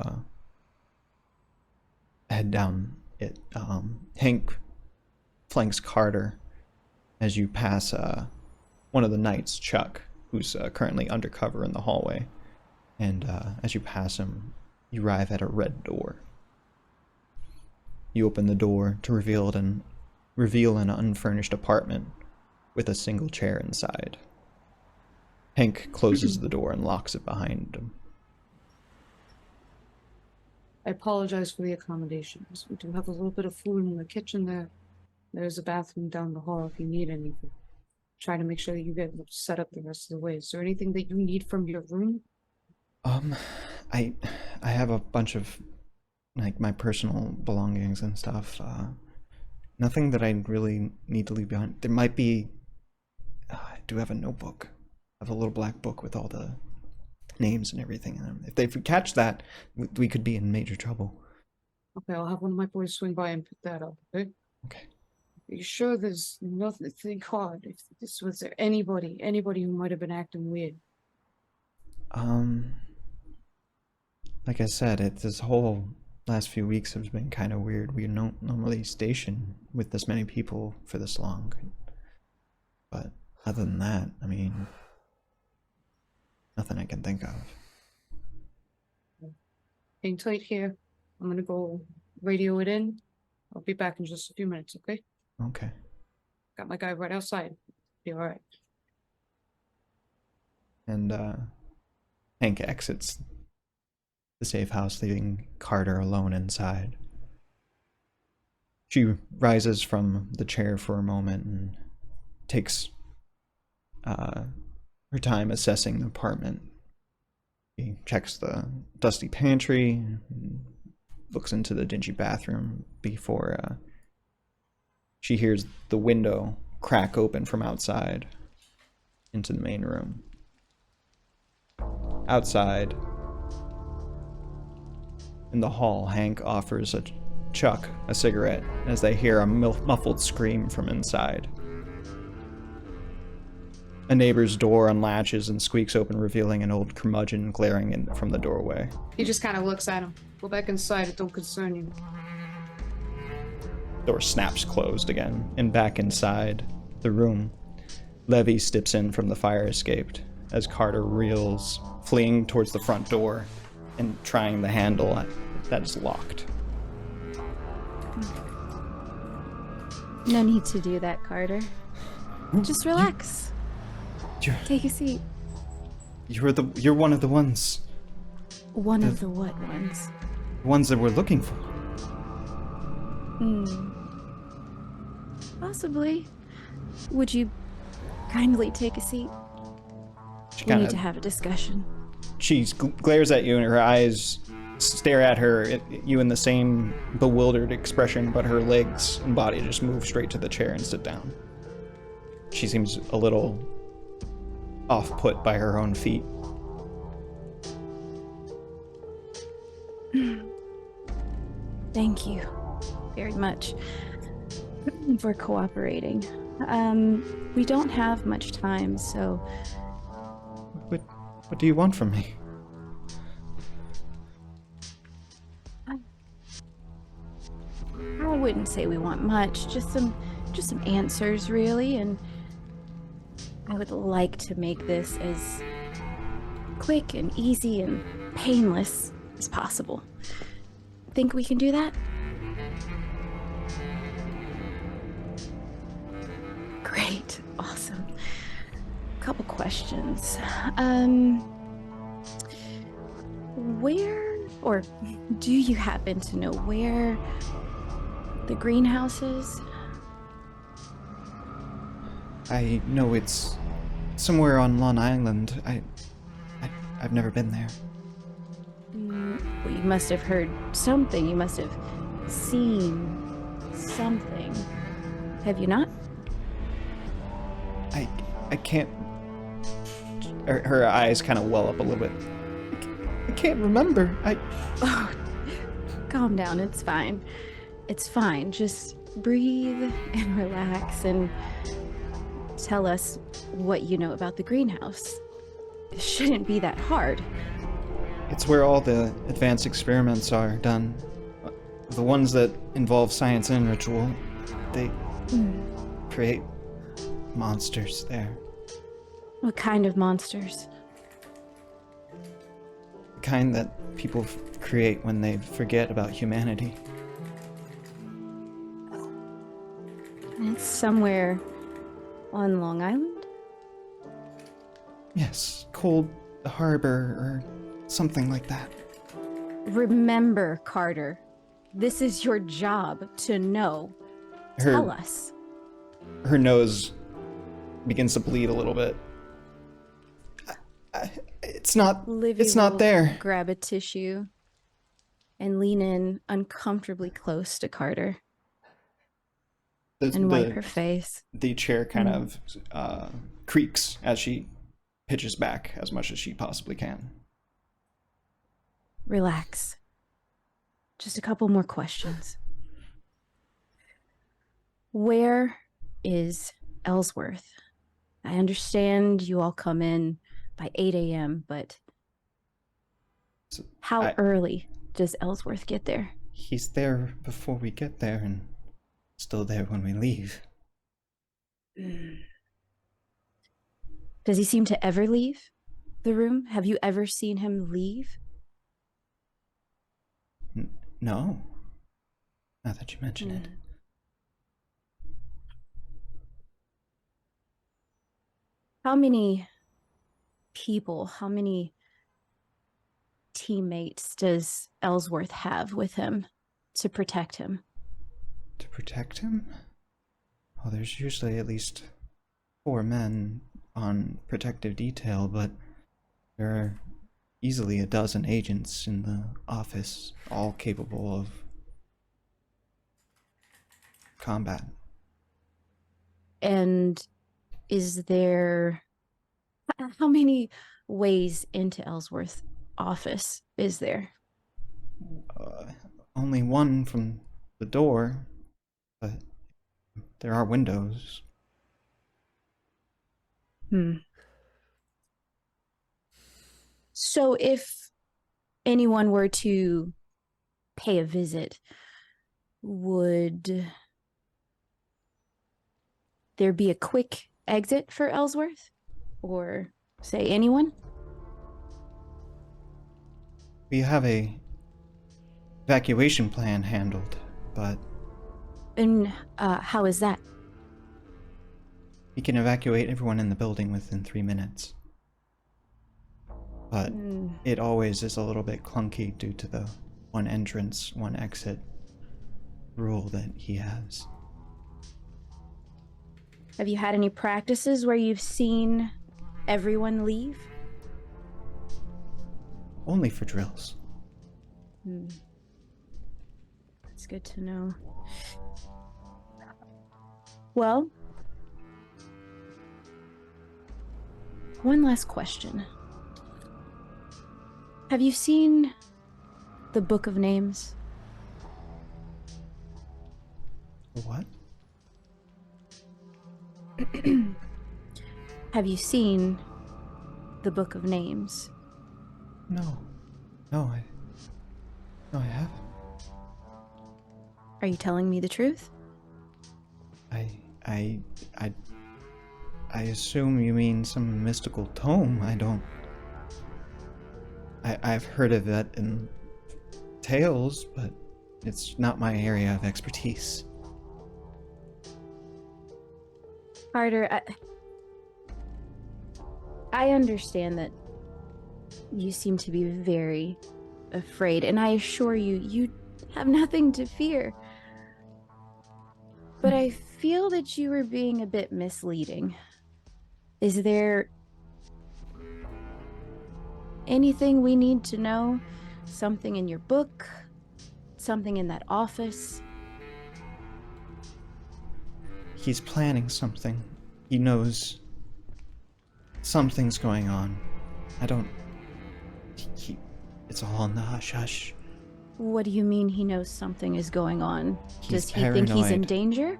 head down it. Hank flanks Carter as you pass one of the knights, Chuck, who's currently undercover in the hallway. And as you pass him, you arrive at a red door. You open the door to reveal an unfurnished apartment with a single chair inside. Hank closes the door and locks it behind him. I apologize for the accommodations. We do have a little bit of food in the kitchen there. There's a bathroom down the hall if you need anything. Try to make sure that you get set up the rest of the way. Is there anything that you need from your room? I have a bunch of like my personal belongings and stuff. Nothing that I really need to leave behind. There might be. I do have a notebook. I have a little black book with all the names and everything in them. If they catch that, we could be in major trouble. Okay, I'll have one of my boys swing by and pick that up, okay? Okay. Are you sure there's nothing to think hard? If this was there anybody who might have been acting weird? Like I said, this whole last few weeks have been kind of weird. We don't normally station with this many people for this long. But other than that, I mean, nothing I can think of. Hang tight here. I'm gonna go radio it in. I'll be back in just a few minutes, okay? Okay. Got my guy right outside. Be alright. And Hank exits the safe house, leaving Carter alone inside. She rises from the chair for a moment and takes her time assessing the apartment. She checks the dusty pantry, looks into the dingy bathroom before she hears the window crack open from outside into the main room. Outside, in the hall, Hank offers Chuck a cigarette as they hear a muffled scream from inside. A neighbor's door unlatches and squeaks open, revealing an old curmudgeon glaring in from the doorway. He just kind of looks at him. Go back inside, it don't concern you. Door snaps closed again, and back inside the room, Levy steps in from the fire escape as Carter reels, fleeing towards the front door and trying the handle that is locked. No need to do that, Carter. Just relax. Take a seat. You're one of the ones. One of the what ones? The ones that we're looking for. Possibly. Would you kindly take a seat? We need to have a discussion. She glares at you and her eyes stare at you in the same bewildered expression, but her legs and body just move straight to the chair and sit down. She seems a little off-put by her own feet. Thank you very much for cooperating. We don't have much time, so... What do you want from me? I wouldn't say we want much, just some answers, really, and I would like to make this as quick and easy and painless as possible. Think we can do that? Great. Awesome. Couple questions. Where, or do you happen to know where the greenhouse is? I know it's somewhere on Long Island. I've never been there. Well, you must have heard something. You must have seen something. Have you not? I can't. Her eyes kind of well up a little bit. I can't remember. Oh, calm down. It's fine. It's fine. Just breathe and relax and tell us what you know about the greenhouse. It shouldn't be that hard. It's where all the advanced experiments are done. The ones that involve science and ritual. They create monsters there. What kind of monsters? The kind that people create when they forget about humanity. And it's somewhere on Long Island? Yes, Cold Harbor or something like that. Remember, Carter, this is your job to know. Tell us. Her nose begins to bleed a little bit. It's not. Livy It's not will there. Grab a tissue and lean in uncomfortably close to Carter and wipe her face. The chair kind of creaks as she pitches back as much as she possibly can. Relax. Just a couple more questions. Where is Ellsworth? I understand you all come in by 8 a.m., but how early does Ellsworth get there? He's there before we get there and still there when we leave. Does he seem to ever leave the room? Have you ever seen him leave? No. Now that you mention it. How many people, how many teammates does Ellsworth have with him to protect him? To protect him? Well, there's usually at least 4 men on protective detail, but there are easily a dozen agents in the office, all capable of combat. And is there... How many ways into Ellsworth's office is there? Only one from the door, but there are windows. So if anyone were to pay a visit, would there be a quick exit for Ellsworth? Or say anyone? We have a evacuation plan handled, but... And how is that? We can evacuate everyone in the building within 3 minutes. But it always is a little bit clunky due to the one entrance, one exit rule that he has. Have you had any practices where you've seen everyone leave? Only for drills. That's good to know. Well, one last question. Have you seen the Book of Names? What? Have you seen the Book of Names? No. No, I haven't. Are you telling me the truth? I I assume you mean some mystical tome. I've heard of that in tales, but it's not my area of expertise. Carter, I understand that you seem to be very afraid, and I assure you, you have nothing to fear. But I feel that you were being a bit misleading. Is there anything we need to know? Something in your book? Something in that office? He's planning something. He knows something's going on. It's all in the hush-hush. What do you mean he knows something is going on? He's Does he think he's in paranoid. danger?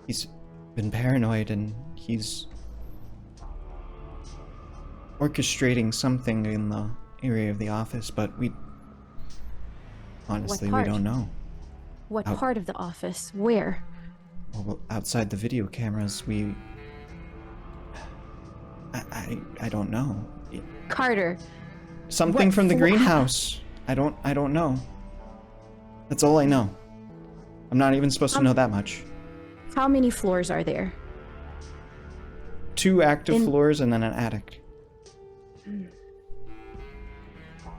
He's been paranoid and he's orchestrating something in the area of the office, but honestly, we part? don't know. What Out- part of the office? Where? Well, outside the video cameras, I don't know. Carter, Something What from the flo- greenhouse. I don't know. That's all I know. I'm not even supposed to know that much. how many floors are there? 2 active In- floors and then an attic.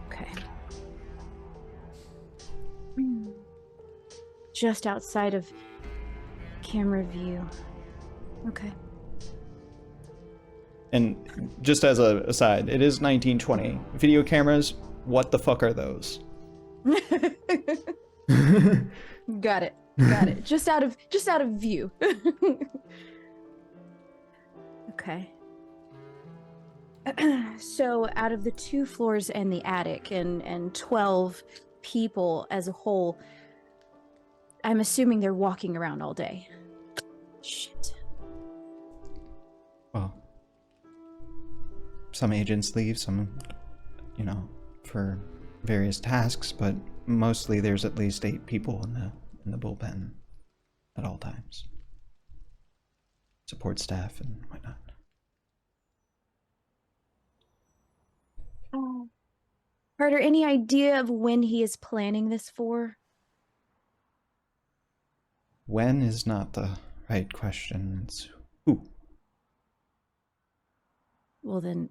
Okay. Just outside of camera view. Okay. And just as a aside, it is 1920. Video cameras, what the fuck are those? Got it. Got it. Just out of view. Okay. So out of the 2 floors and the attic and 12 people as a whole, I'm assuming they're walking around all day. Shit. Well, some agents leave, some, for various tasks, but mostly there's at least 8 people in the bullpen at all times. Support staff and whatnot. Carter, any idea of when he is planning this for? When is not the right question. It's who. Well then,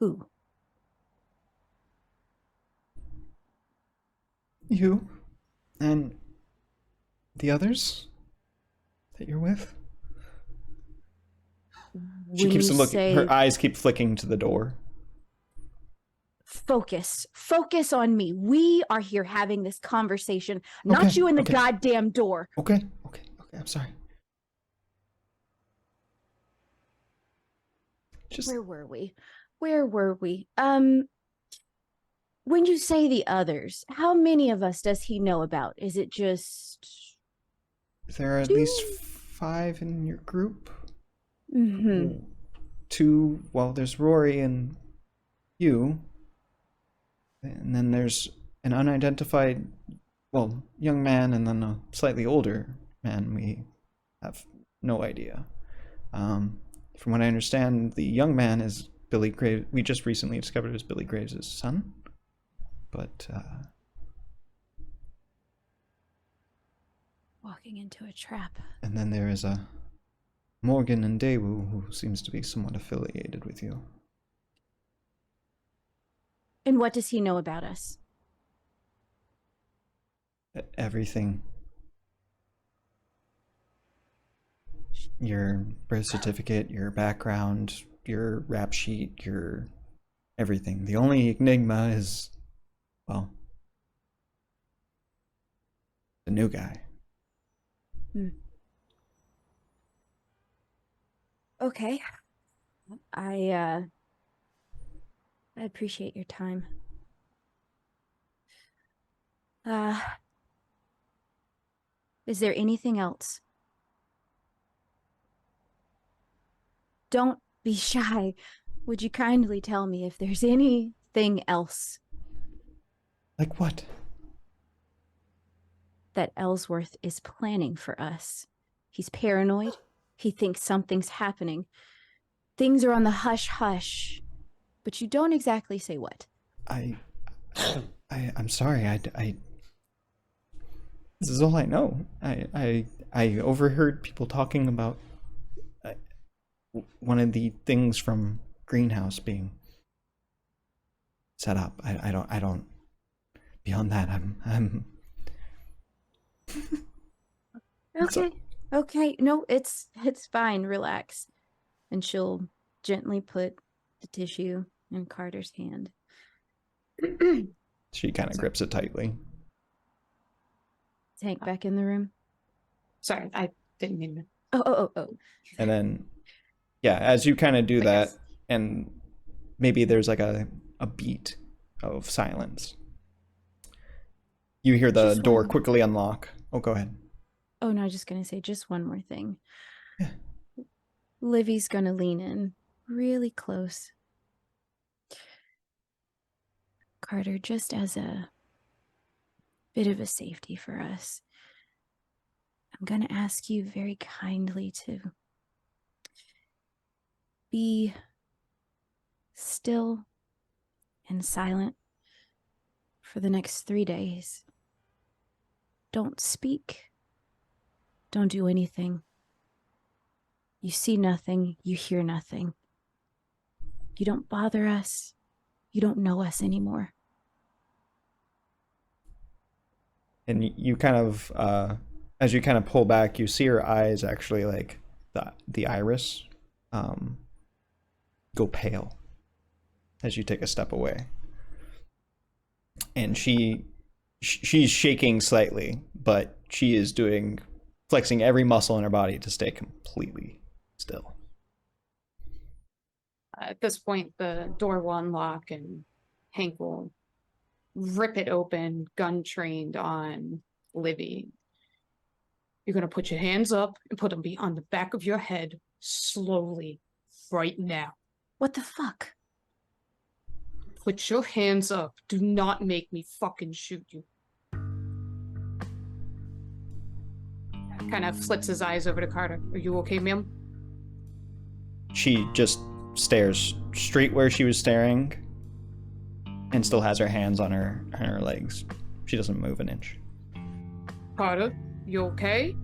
who? You. And the others that you're with? She When keeps you looking. say Her eyes keep flicking to the door. focus on me. We are here having this conversation, not Okay, you in the okay. goddamn door. Okay. I'm sorry. Just Where were we? When you say the others, how many of us does he know about? Is it just... there are at least 5 in your group. Mm-hmm. 2. Well, there's Rory and you, and then there's an unidentified, young man, and then a slightly older man. We have no idea. From what I understand, the young man is Billy Graves. We just recently discovered it was Billy Graves' son, but Walking into a trap. and then there is a Morgan and Daewoo who seems to be somewhat affiliated with you. And what does he know about us? Everything. Your birth certificate, your background, your rap sheet, your everything. The only enigma is, the new guy. Okay. I appreciate your time. Is there anything else? Don't be shy. Would you kindly tell me if there's anything else Like what? that Ellsworth is planning for us? He's paranoid. He thinks something's happening. Things are on the hush-hush. But you don't exactly say what. I'm sorry. This is all I know. I overheard people talking about one of the things from Greenhouse being set up. I don't. Beyond that, I'm. Okay. No, it's fine. Relax. And she'll gently put the tissue in Carter's hand. She kind of grips it tightly. Is Hank back in the room? Sorry, I didn't mean to. Oh. And then, yeah, as you kind of do that, guess. and maybe there's like a beat of silence, you hear the Just door one. quickly unlock. Oh, go ahead. Oh, no, I was just going to say just one more thing. Yeah. Livy's going to lean in really close. Carter, just as a bit of a safety for us, I'm going to ask you very kindly to be still and silent for the next 3 days. Don't speak. Don't do anything. You see nothing. You hear nothing. You don't bother us. You don't know us anymore. And you kind of, as you kind of pull back, you see her eyes actually, like the iris, go pale as you take a step away. And she's shaking slightly, but she is flexing every muscle in her body to stay completely still. At this point, the door will unlock and Hank will rip it open, gun trained on Livy. You're going to put your hands up and put them on the back of your head slowly right now. What the fuck? Put your hands up. Do not make me fucking shoot you. Kind of flips his eyes over to Carter. Are you okay, ma'am? She just stares straight where she was staring and still has her hands on her legs. She doesn't move an inch. Carter, you okay?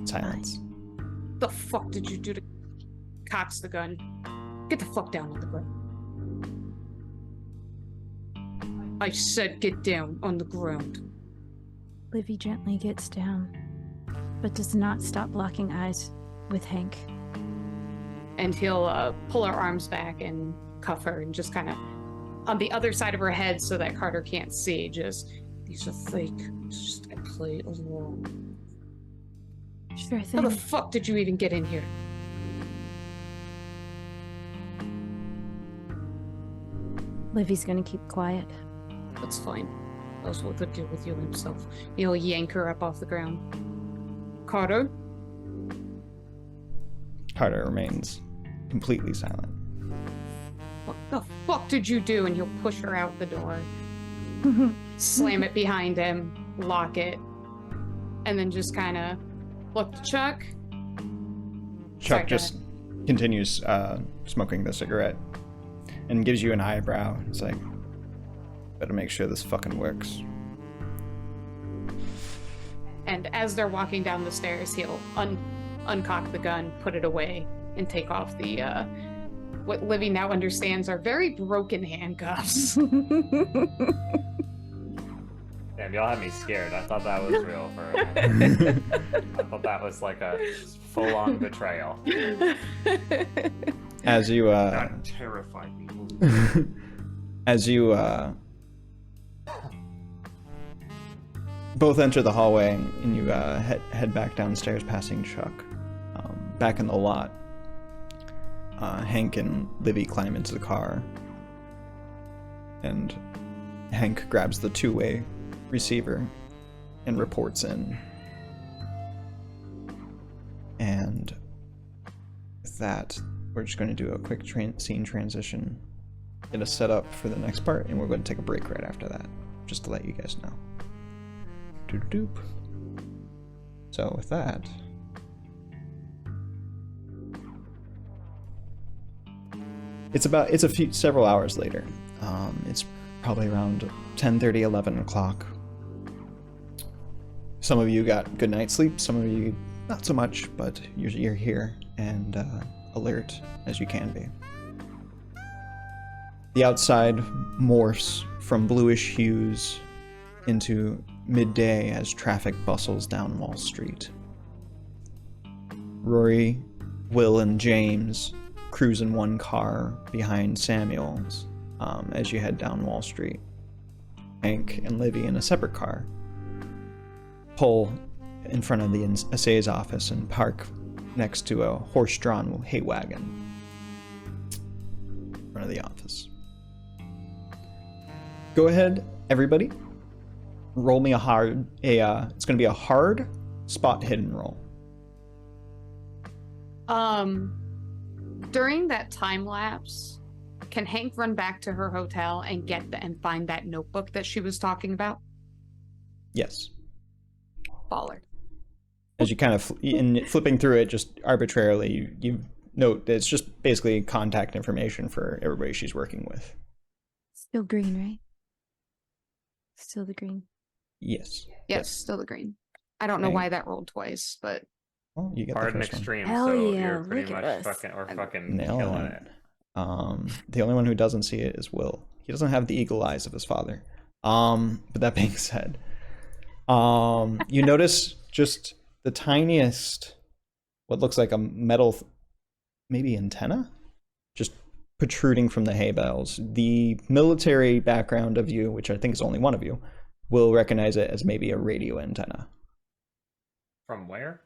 Silence. The fuck did you do to cocks the gun? Get the fuck down on the ground. I said get down on the ground. Livy gently gets down, but does not stop locking eyes with Hank. And he'll pull her arms back and cuff her and just kind of on the other side of her head so that Carter can't see. Just, these are fake. Just I play along. Sure How thing. the fuck did you even get in here? Livy's gonna keep quiet. That's fine. Knows what to do with you himself. He'll yank her up off the ground. Carter? Carter remains completely silent. What the fuck did you do? And he'll push her out the door, slam it behind him, lock it, and then just kind of look to Chuck. Chuck Sorry, go just continues smoking the cigarette and gives you an eyebrow. It's like, better make sure this fucking works. And as they're walking down the stairs, he'll uncock the gun, put it away, and take off the what Livy now understands are very broken handcuffs. Damn, y'all had me scared. I thought that was real for a minute. I thought that was like a full-on betrayal. As you That terrified me. as you both enter the hallway and you head back downstairs, passing Chuck. Back in the lot, Hank and Livy climb into the car, and Hank grabs the two-way receiver and reports in. And with that, we're just going to do a quick scene transition, get us set up for the next part, and we're going to take a break right after that, just to let you guys know. Doop. So with that, it's several hours later. It's probably around 10:30, 11 o'clock. Some of you got good night's sleep, some of you not so much, but you're here and alert as you can be. The outside morphs from bluish hues into midday as traffic bustles down Wall Street. Rory, Will, and James cruise in one car behind Samuel's as you head down Wall Street. Hank and Livy in a separate car pull in front of the assay's office and park next to a horse-drawn hay wagon in front of the office. Go ahead, everybody. Roll me it's going to be a hard spot hidden roll. During that time lapse, can Hank run back to her hotel and and find that notebook that she was talking about? Yes. Baller. As you kind of, in flipping through it just arbitrarily, you note that it's just basically contact information for everybody she's working with. Still green, right? Still the green. Yes. Yes, still the green. I don't know why that rolled twice, but Well, you get Hard the and first one. extreme, Hell so yeah, you're pretty look much at us. fucking Nailing killing it. it. The only one who doesn't see it is Will. He doesn't have the eagle eyes of his father. But that being said, you notice just the tiniest, what looks like a metal, maybe antenna, just protruding from the hay bales. The military background of you, which I think is only one of you, will recognize it as maybe a radio antenna. From where?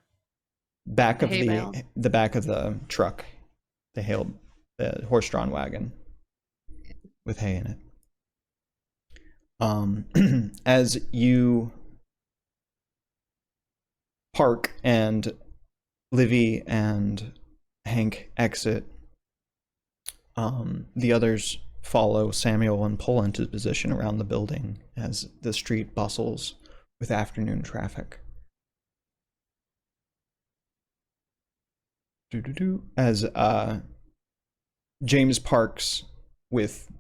Back of hay bale. the back of the truck, the horse-drawn wagon with hay in it. As you park and Livy and Hank exit, the others follow Samuel and pull into position around the building as the street bustles with afternoon traffic. As James parks with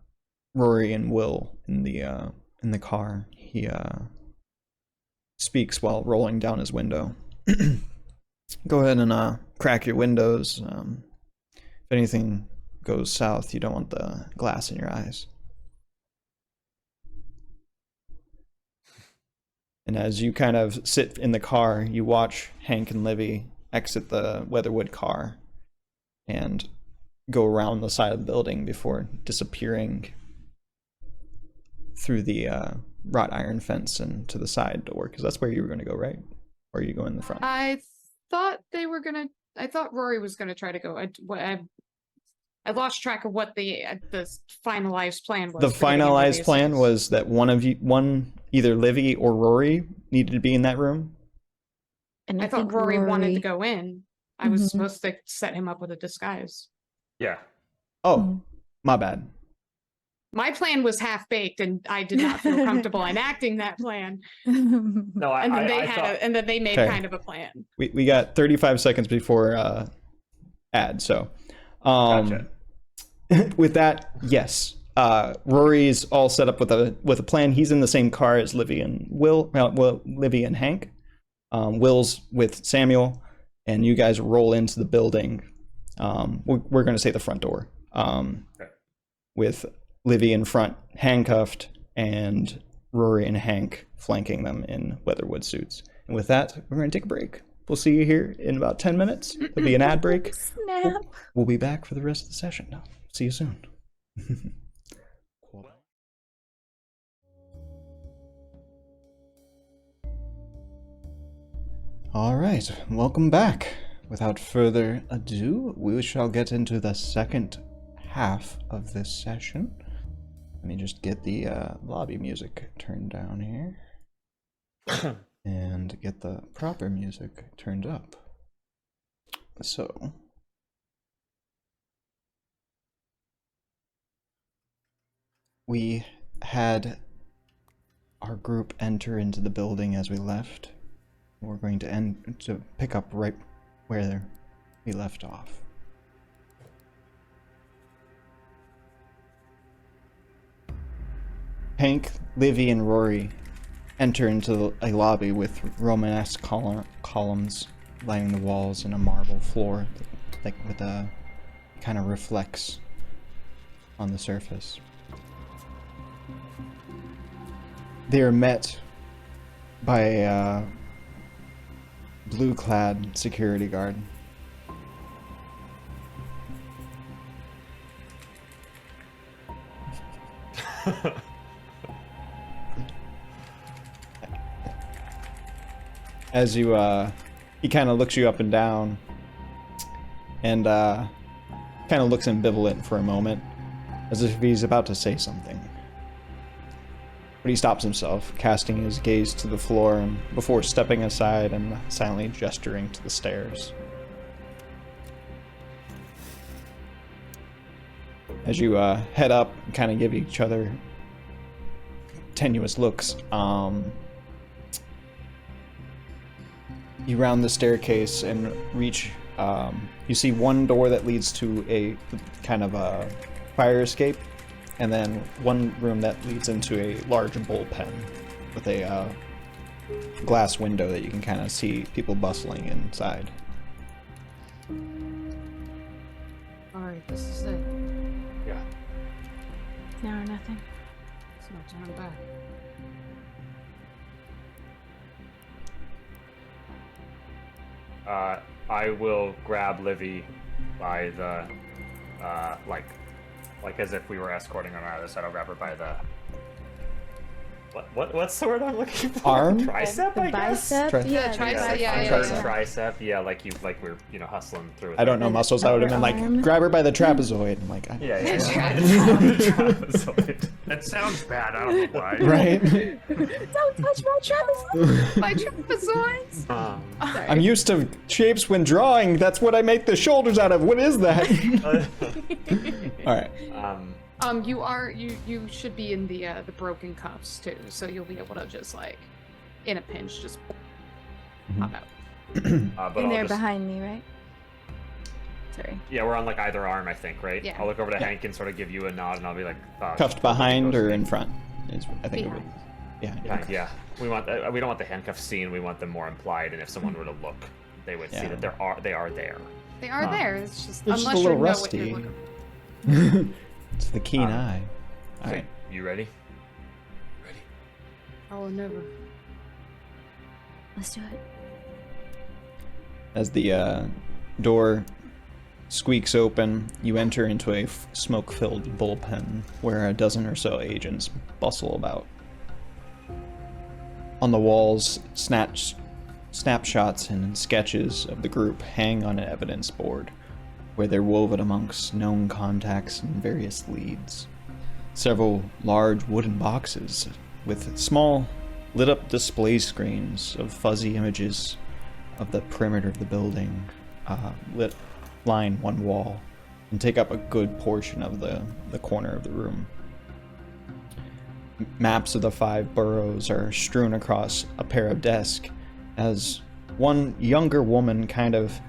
Rory and Will in the car, he speaks while rolling down his window. Go ahead and crack your windows. If anything goes south, you don't want the glass in your eyes. And as you kind of sit in the car, you watch Hank and Livy exit the Weatherwood car and go around the side of the building before disappearing through the wrought iron fence and to the side door, because that's where you were going to go, right? Or are you going in the front? I thought I thought Rory was gonna try to go. I lost track of what the finalized plan was. The for getting into finalized the plan essays. was that either Livy or Rory needed to be in that room. And I thought think Rory wanted to go in. I was supposed to set him up with a disguise. Yeah. Oh, my bad. My plan was half baked, and I did not feel comfortable enacting that plan. No, And then I then they made Okay. kind of a plan. We got 35 seconds before ad, so Gotcha. with that, yes. Rory's all set up with a plan. He's in the same car as Livy and Livy and Hank. Will's with Samuel, and you guys roll into the building. We're going to say the front door. Okay. With Livy in front, handcuffed, and Rory and Hank flanking them in Weatherwood suits. And with that, we're going to take a break. We'll see you here in about 10 minutes. There'll be an ad break. Snap. We'll be back for the rest of the session. See you soon. All right, welcome back. Without further ado, we shall get into the second half of this session. Let me just get the lobby music turned down here and get the proper music turned up. So, we had our group enter into the building as we left. We're going to pick up right where we left off. Hank, Livy, and Rory enter into a lobby with Romanesque columns lining the walls and a marble floor that with a kind of reflects on the surface. They are met by a blue-clad security guard. As you, he kind of looks you up and down, and kind of looks ambivalent for a moment, as if he's about to say something. But he stops himself, casting his gaze to the floor, and before stepping aside and silently gesturing to the stairs. As you head up and kind of give each other tenuous looks, you round the staircase and reach, you see one door that leads to a kind of a fire escape, and then one room that leads into a large bullpen with a glass window that you can kind of see people bustling inside. Alright, this is it. Yeah. Now or nothing. It's no turning back. I will grab Livy by the, like as if we were escorting her on either side. I'll grab her by the. What's the word I'm looking for? Arm? Tricep, The I guess. bicep? Yeah, tricep, yeah. Tricep, yeah, like we're hustling through. I don't know muscles. I would have been like, Arm. grab her by the trapezoid. I'm like, Yeah. Trapezoid. That sounds bad. I don't know why. right? Don't touch my trapezoid! My trapezoids. Sorry. I'm used to shapes when drawing. That's what I make the shoulders out of. What is that? All right. You should be in the broken cuffs too, so you'll be able to just like, in a pinch, just pop out. But And I'll they're just- behind me, right? Sorry. Yeah, we're on like either arm, I think, right? Yeah. I'll look over to Hank and sort of give you a nod, and I'll be like, Cuffed behind or in front? I think it would. Behind. Yeah. Yeah, yeah. We don't want the handcuffs seen. We want them more implied, and if someone were to look, they would see Yeah. that they are there. They are there. It's just It's just unless a you little know rusty. what you're looking for. It's the keen eye. All Okay, right. you ready? Ready. Oh, never. Let's do it. As the door squeaks open, you enter into a smoke-filled bullpen where a dozen or so agents bustle about. On the walls, snapshots and sketches of the group hang on an evidence board, where they're woven amongst known contacts and various leads. Several large wooden boxes with small lit-up display screens of fuzzy images of the perimeter of the building line one wall and take up a good portion of the corner of the room. Maps of the 5 boroughs are strewn across a pair of desks as one younger woman kind of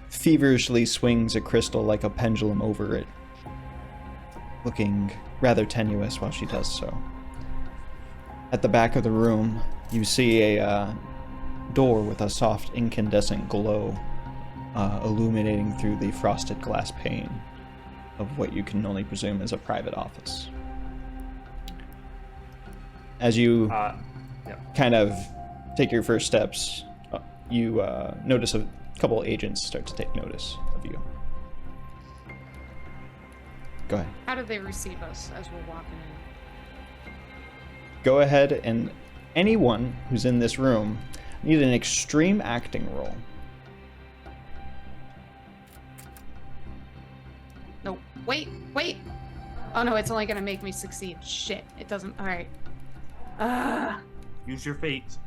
feverishly swings a crystal like a pendulum over it, looking rather tenuous while she does so. At the back of the room, you see a door with a soft incandescent glow illuminating through the frosted glass pane of what you can only presume is a private office. As you kind of take your first steps, you notice a couple agents start to take notice of you. Go ahead. How do they receive us as we're walking in? Go ahead, and anyone who's in this room need an extreme acting roll. No, wait. Oh no, it's only gonna make me succeed. Shit, it doesn't. All right. Use your fate.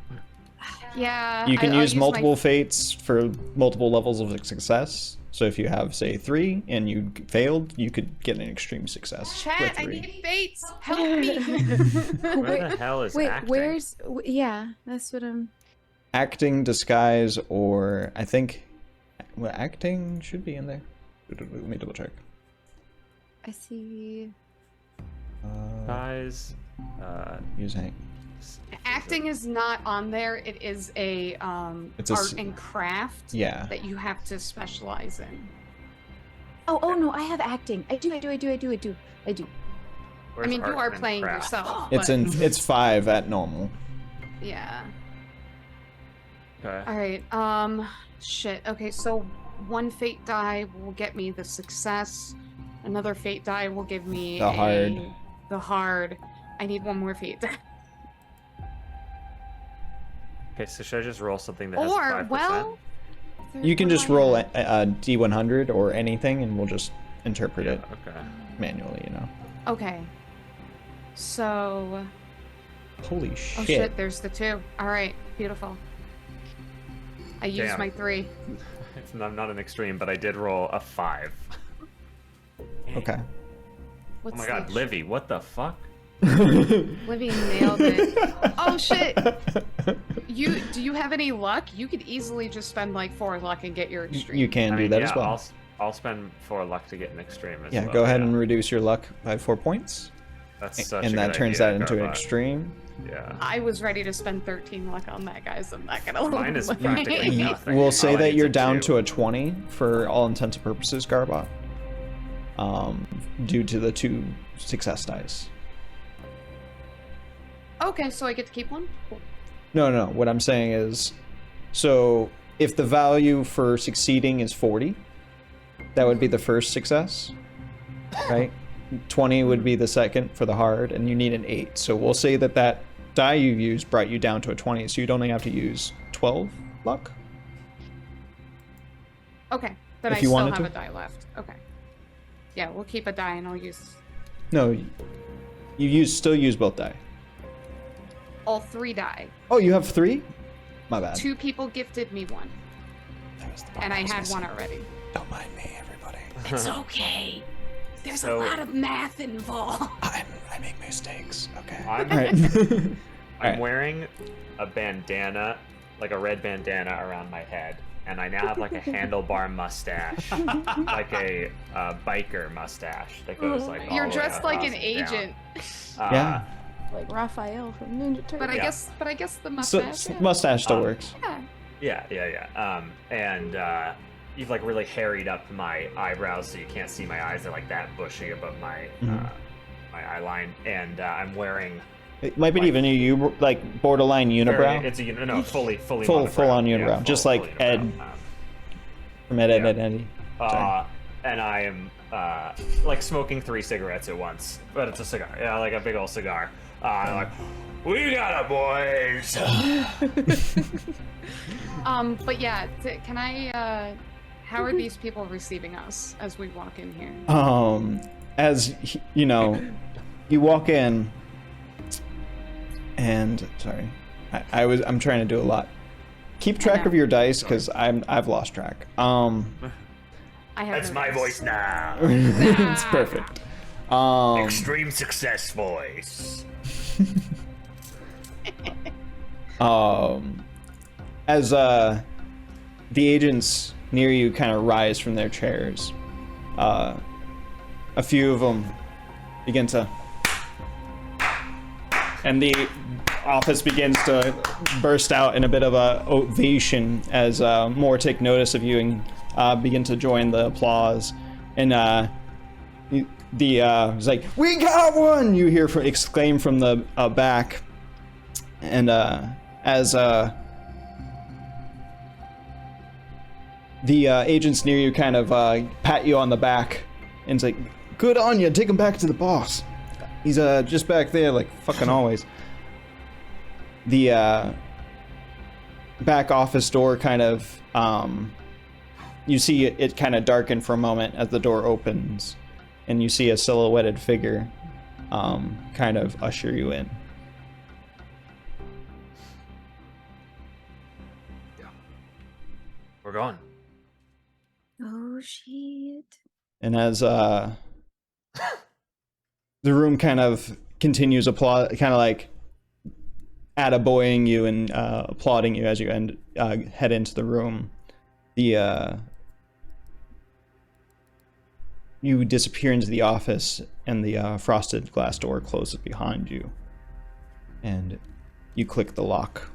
Yeah. You can I'll use my- multiple fates for multiple levels of success. So if you have, say, 3 and you failed, you could get an extreme success. Chat, with I 3. need fates. Help me. Where the hell is Wait, acting? yeah, that's what I'm. Acting, disguise, or I think, well, acting should be in there. Let me double check. I see. Guys, Using. Acting is not on there. It is a It's a art and craft Yeah. that you have to specialize in. Oh no, I have acting. I do. Where's I mean, you art are and playing craft? yourself. It's but, it's 5 at normal. Yeah. Okay. All right. Shit. Okay, so one fate die will get me the success. Another fate die will give me The hard. The hard. I need one more fate die. Okay, so should I just roll something that has Or 5%? well, You can what just do I roll have? a D100 or anything, and we'll just interpret Yeah, it okay. manually. You know. Okay. So. Holy Oh shit! shit! There's the 2. All right. Beautiful. I used Damn. my 3. It's not an extreme, but I did roll a 5. Okay. What's Oh my god, the- Livy, what the fuck? Livy nailed it. Oh shit! Do you have any luck? You could easily just spend like 4 luck and get your extreme. You can I do mean, that yeah, as well. I'll spend 4 luck to get an extreme as Yeah, well. go ahead and reduce your luck by 4 points, That's such a and that good turns idea, that into an Garbot. extreme. Yeah. I was ready to spend 13 luck on that, guys. I'm not gonna lie. Mine is practically Ye- nothing. We'll say All I that need's you're a down 2. to a 20 for all intents and purposes, Garbot. Due to the 2 success dice. Okay, so I get to keep one? Cool. No. What I'm saying is, so if the value for succeeding is 40, that would be the first success, right? 20 would be the second for the hard, and you need an 8. So we'll say that that die you used brought you down to a 20, so you'd only have to use 12 luck. Okay, then If I you still wanted have to. a die left. Okay. Yeah, we'll keep a die and I'll use No, you still use both die. all 3 die. Oh, you have 3? My bad. 2 people gifted me 1, That was the part and I was had missing. 1 already. Don't mind me, everybody. It's okay. There's So- a lot of math involved. I make mistakes. Okay. I'm- All right. I'm Alright. wearing a bandana, like a red bandana around my head, and I now have like a handlebar mustache, like a biker mustache that goes like all You're the way dressed like an across and down. agent. Yeah. Like Raphael from Ninja Turtles. But I Yeah. guess the So, mustache. yeah. mustache still works. Yeah. Yeah. And you've like really harried up my eyebrows so you can't see my eyes. They're like that bushy above my Mhm. my eye line, and I'm wearing It might be like- even a like borderline unibrow It's a no, fully Full monobrow. on Yeah, unibrow, just fully like unibrow. Ed. from Ed, Yeah. Eddie. Sorry. And I am like smoking 3 cigarettes at once, but it's a cigar, yeah, like a big old cigar. I'm like, we got it, boys. But yeah, can I? How are these people receiving us as we walk in here? You know, you walk in, and sorry, I'm trying to do a lot. Keep track know. of your dice because I've lost track. I have That's no my dice. voice now. It's perfect. Extreme success voice. As the agents near you kind of rise from their chairs, a few of them begin to, and the office begins to burst out in a bit of a ovation as more take notice of you and begin to join the applause. And it's like, we got one! You hear exclaim from the back. And as the agents near you kind of pat you on the back and it's like, good on you, take him back to the boss. He's just back there like fucking always. The back office door kind of, you see it kind of darken for a moment as the door opens and you see a silhouetted figure kind of usher you in. going. Oh shit. And as the room kind of continues kind of like attaboying you and applauding you as you head into the room, you disappear into the office, and the frosted glass door closes behind you. And you click the lock.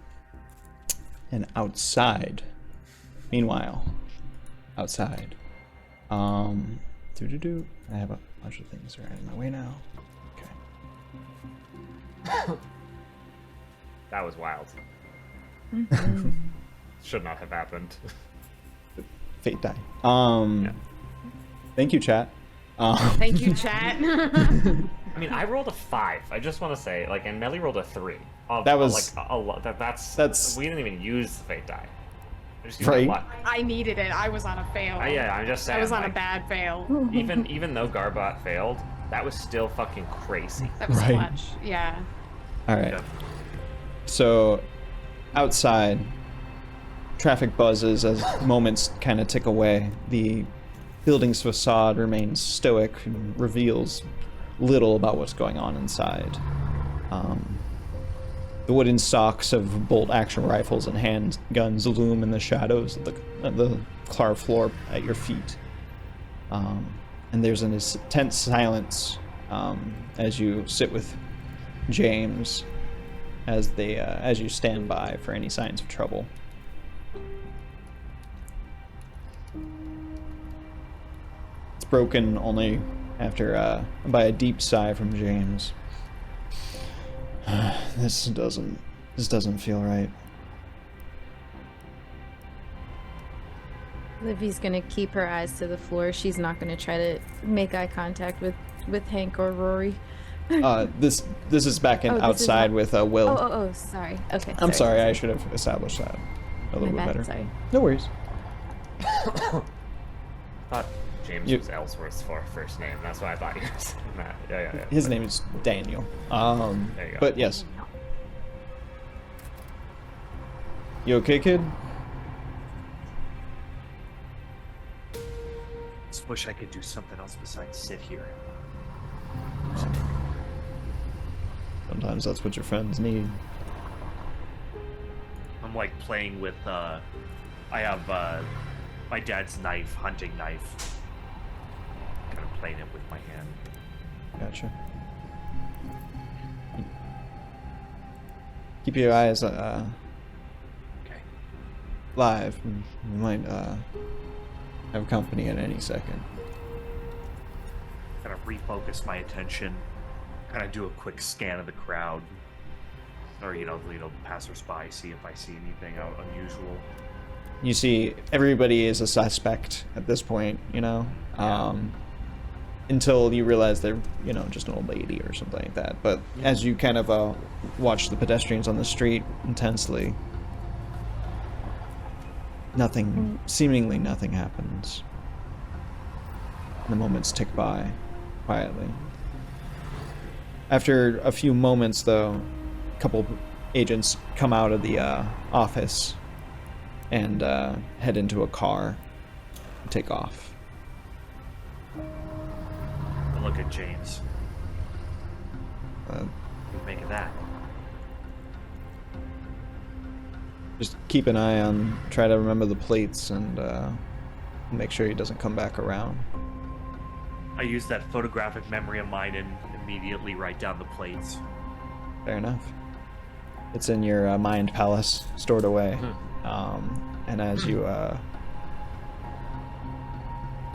And outside, meanwhile, outside, I have a bunch of things right in my way now. Okay. That was wild. Should not have happened. Fate die. Yeah. Thank you, chat. Thank you, chat. I mean, I rolled a 5. I just want to say, like, and Melly rolled a 3. That was like a lot. That's we didn't even use the fate die. I just used Right. luck. I needed it. I was on a fail. Yeah, I'm just saying. I was on a like, bad fail. even though Garbot failed, that was still fucking crazy. That was Right. clutch. Yeah. all right. Yeah. So, outside, traffic buzzes as moments kind of tick away. The building's facade remains stoic and reveals little about what's going on inside. The wooden stocks of bolt-action rifles and handguns loom in the shadows of the car floor at your feet. And there's an intense silence as you sit with James as you stand by for any signs of trouble. It's broken only after by a deep sigh from James. This doesn't feel right. Livy's gonna keep her eyes to the floor. She's not gonna try to make eye contact with Hank or Rory. This is back in Oh, this is outside not- with Will. Oh, sorry. Okay. I'm sorry, I should have established that a little My bit bad, better. sorry. No worries. Thought James You- was Ellsworth's first name. That's why I thought you were saying that. Yeah. His name is Daniel. There you go. But yes. You okay, kid? Just wish I could do something else besides sit here. Sometimes that's what your friends need. I'm like playing with I have my dad's knife, hunting knife. Kind of playing it with my hand. Gotcha. Keep your eyes Okay. live. We might have company at any second. Kind of refocus my attention. Kind of do a quick scan of the crowd. Or passersby, see if I see anything unusual. You see, everybody is a suspect at this point, until you realize they're, just an old lady or something like that. But as you kind of watch the pedestrians on the street intensely, seemingly nothing happens. The moments tick by quietly. After a few moments, though, a couple agents come out of the office and head into a car and take off. I look at James. Uh, What do you make of that? just keep an eye on, try to remember the plates and make sure he doesn't come back around. I use that photographic memory of mine and immediately write down the plates. Fair enough. It's in your mind palace, stored away. And as you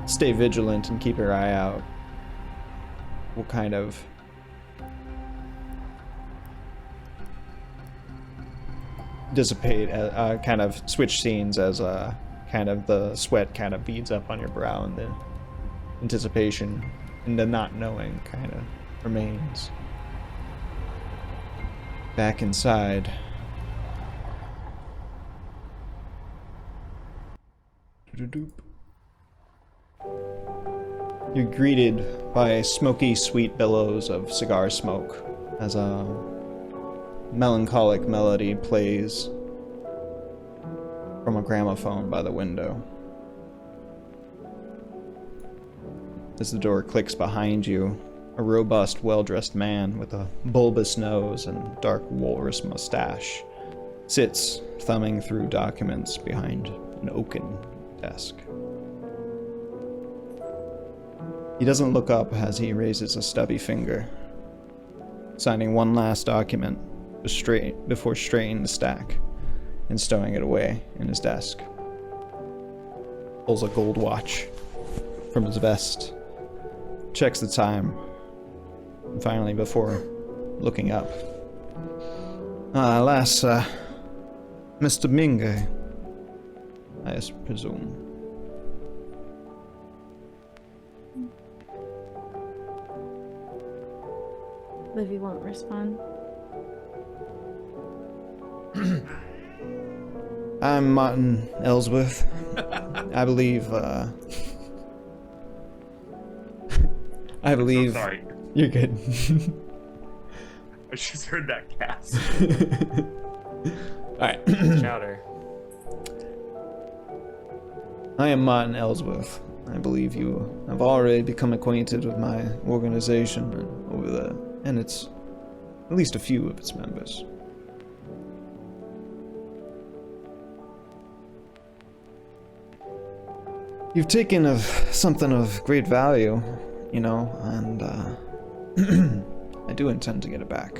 stay vigilant and keep your eye out, we'll kind of dissipate, kind of switch scenes as kind of the sweat kind of beads up on your brow and the anticipation and the not knowing kind of remains. Back inside. You're greeted by smoky, sweet billows of cigar smoke as a melancholic melody plays. from a gramophone by the window. As the door clicks behind you, a robust, well-dressed man with a bulbous nose and dark walrus mustache sits thumbing through documents behind an oaken desk. He doesn't look up as he raises a stubby finger, signing one last document before straightening the stack and stowing it away in his desk. Pulls a gold watch from his vest, checks the time, and finally, before looking up, alas, Mr. Minge, I presume. Livy won't respond. I'm Martin Ellsworth. I believe, I believe... So sorry. You're good. I just heard that cast. Alright. Chowder. I am Martin Ellsworth. I believe you have already become acquainted with my organization and its at least a few of its members. You've taken of something of great value, you know, and I do intend to get it back.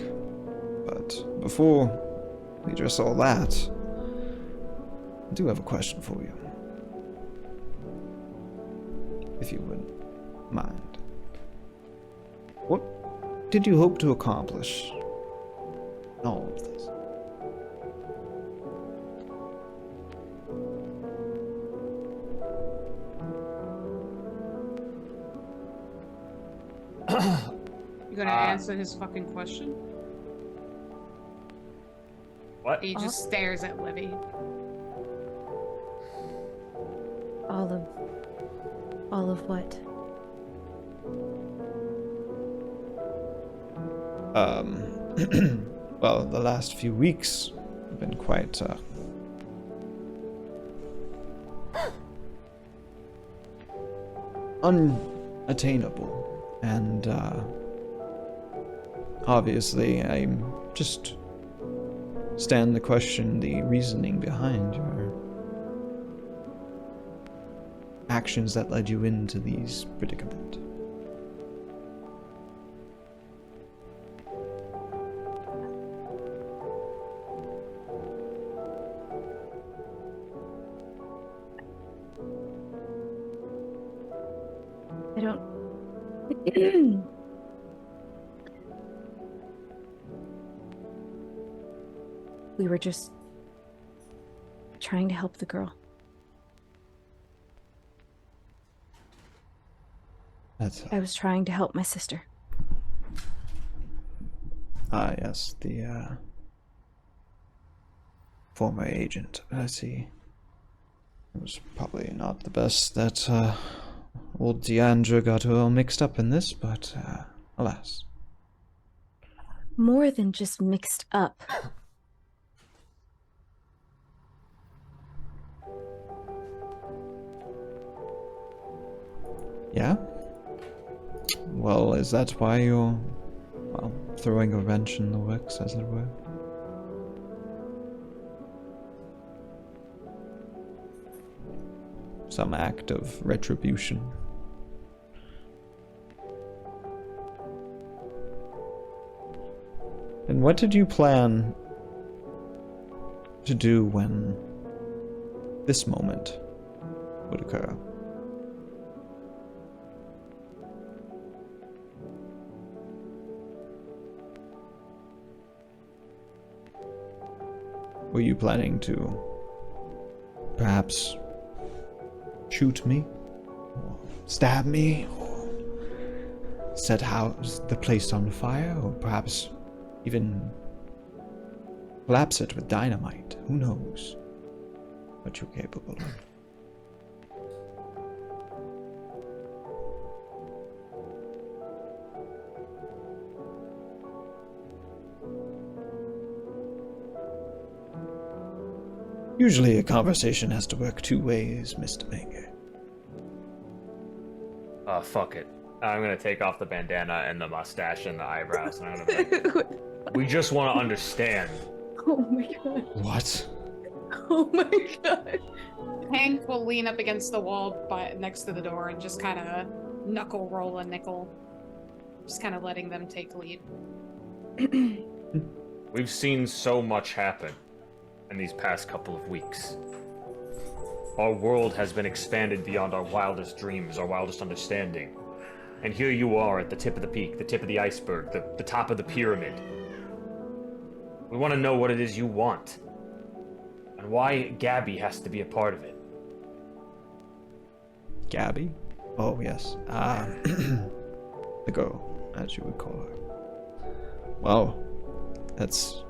But before we address all that, I do have a question for you. If you wouldn't mind. What did you hope to accomplish in all of this? You gonna answer his fucking question? What? He just stares at Livy. All of what? Well, the last few weeks have been quite, unattainable, and, obviously, I'm just stand to question the reasoning behind your actions that led you into these predicament. I don't. We were just trying to help the girl. I was trying to help my sister. Ah, yes, the, former agent. I see. It was probably not the best that, old Deandra got her all mixed up in this, but, alas. More than just mixed up. Yeah? Well, is that why you're, well, throwing a wrench in the works, as it were? Some act of retribution. And what did you plan to do when this moment would occur? Were you planning to perhaps shoot me, or stab me, or set the place on fire, or perhaps even collapse it with dynamite? Who knows what you're capable of? Usually a conversation has to work two ways, Mr. Banger. Fuck it. I'm gonna take off the bandana and the mustache and the eyebrows, and I'm gonna be like, we just want to understand. Oh my god. What? Oh my god. Hank will lean up against the wall next to the door and just kind of knuckle roll a nickel. Just kind of letting them take lead. We've seen so much happen in these past couple of weeks. Our world has been expanded beyond our wildest dreams, our wildest understanding. And here you are at the tip of the peak, the tip of the iceberg, the top of the pyramid. We want to know what it is you want. And why Gabby has to be a part of it. Gabby? Oh, yes. The girl, as you would call her. Well, that's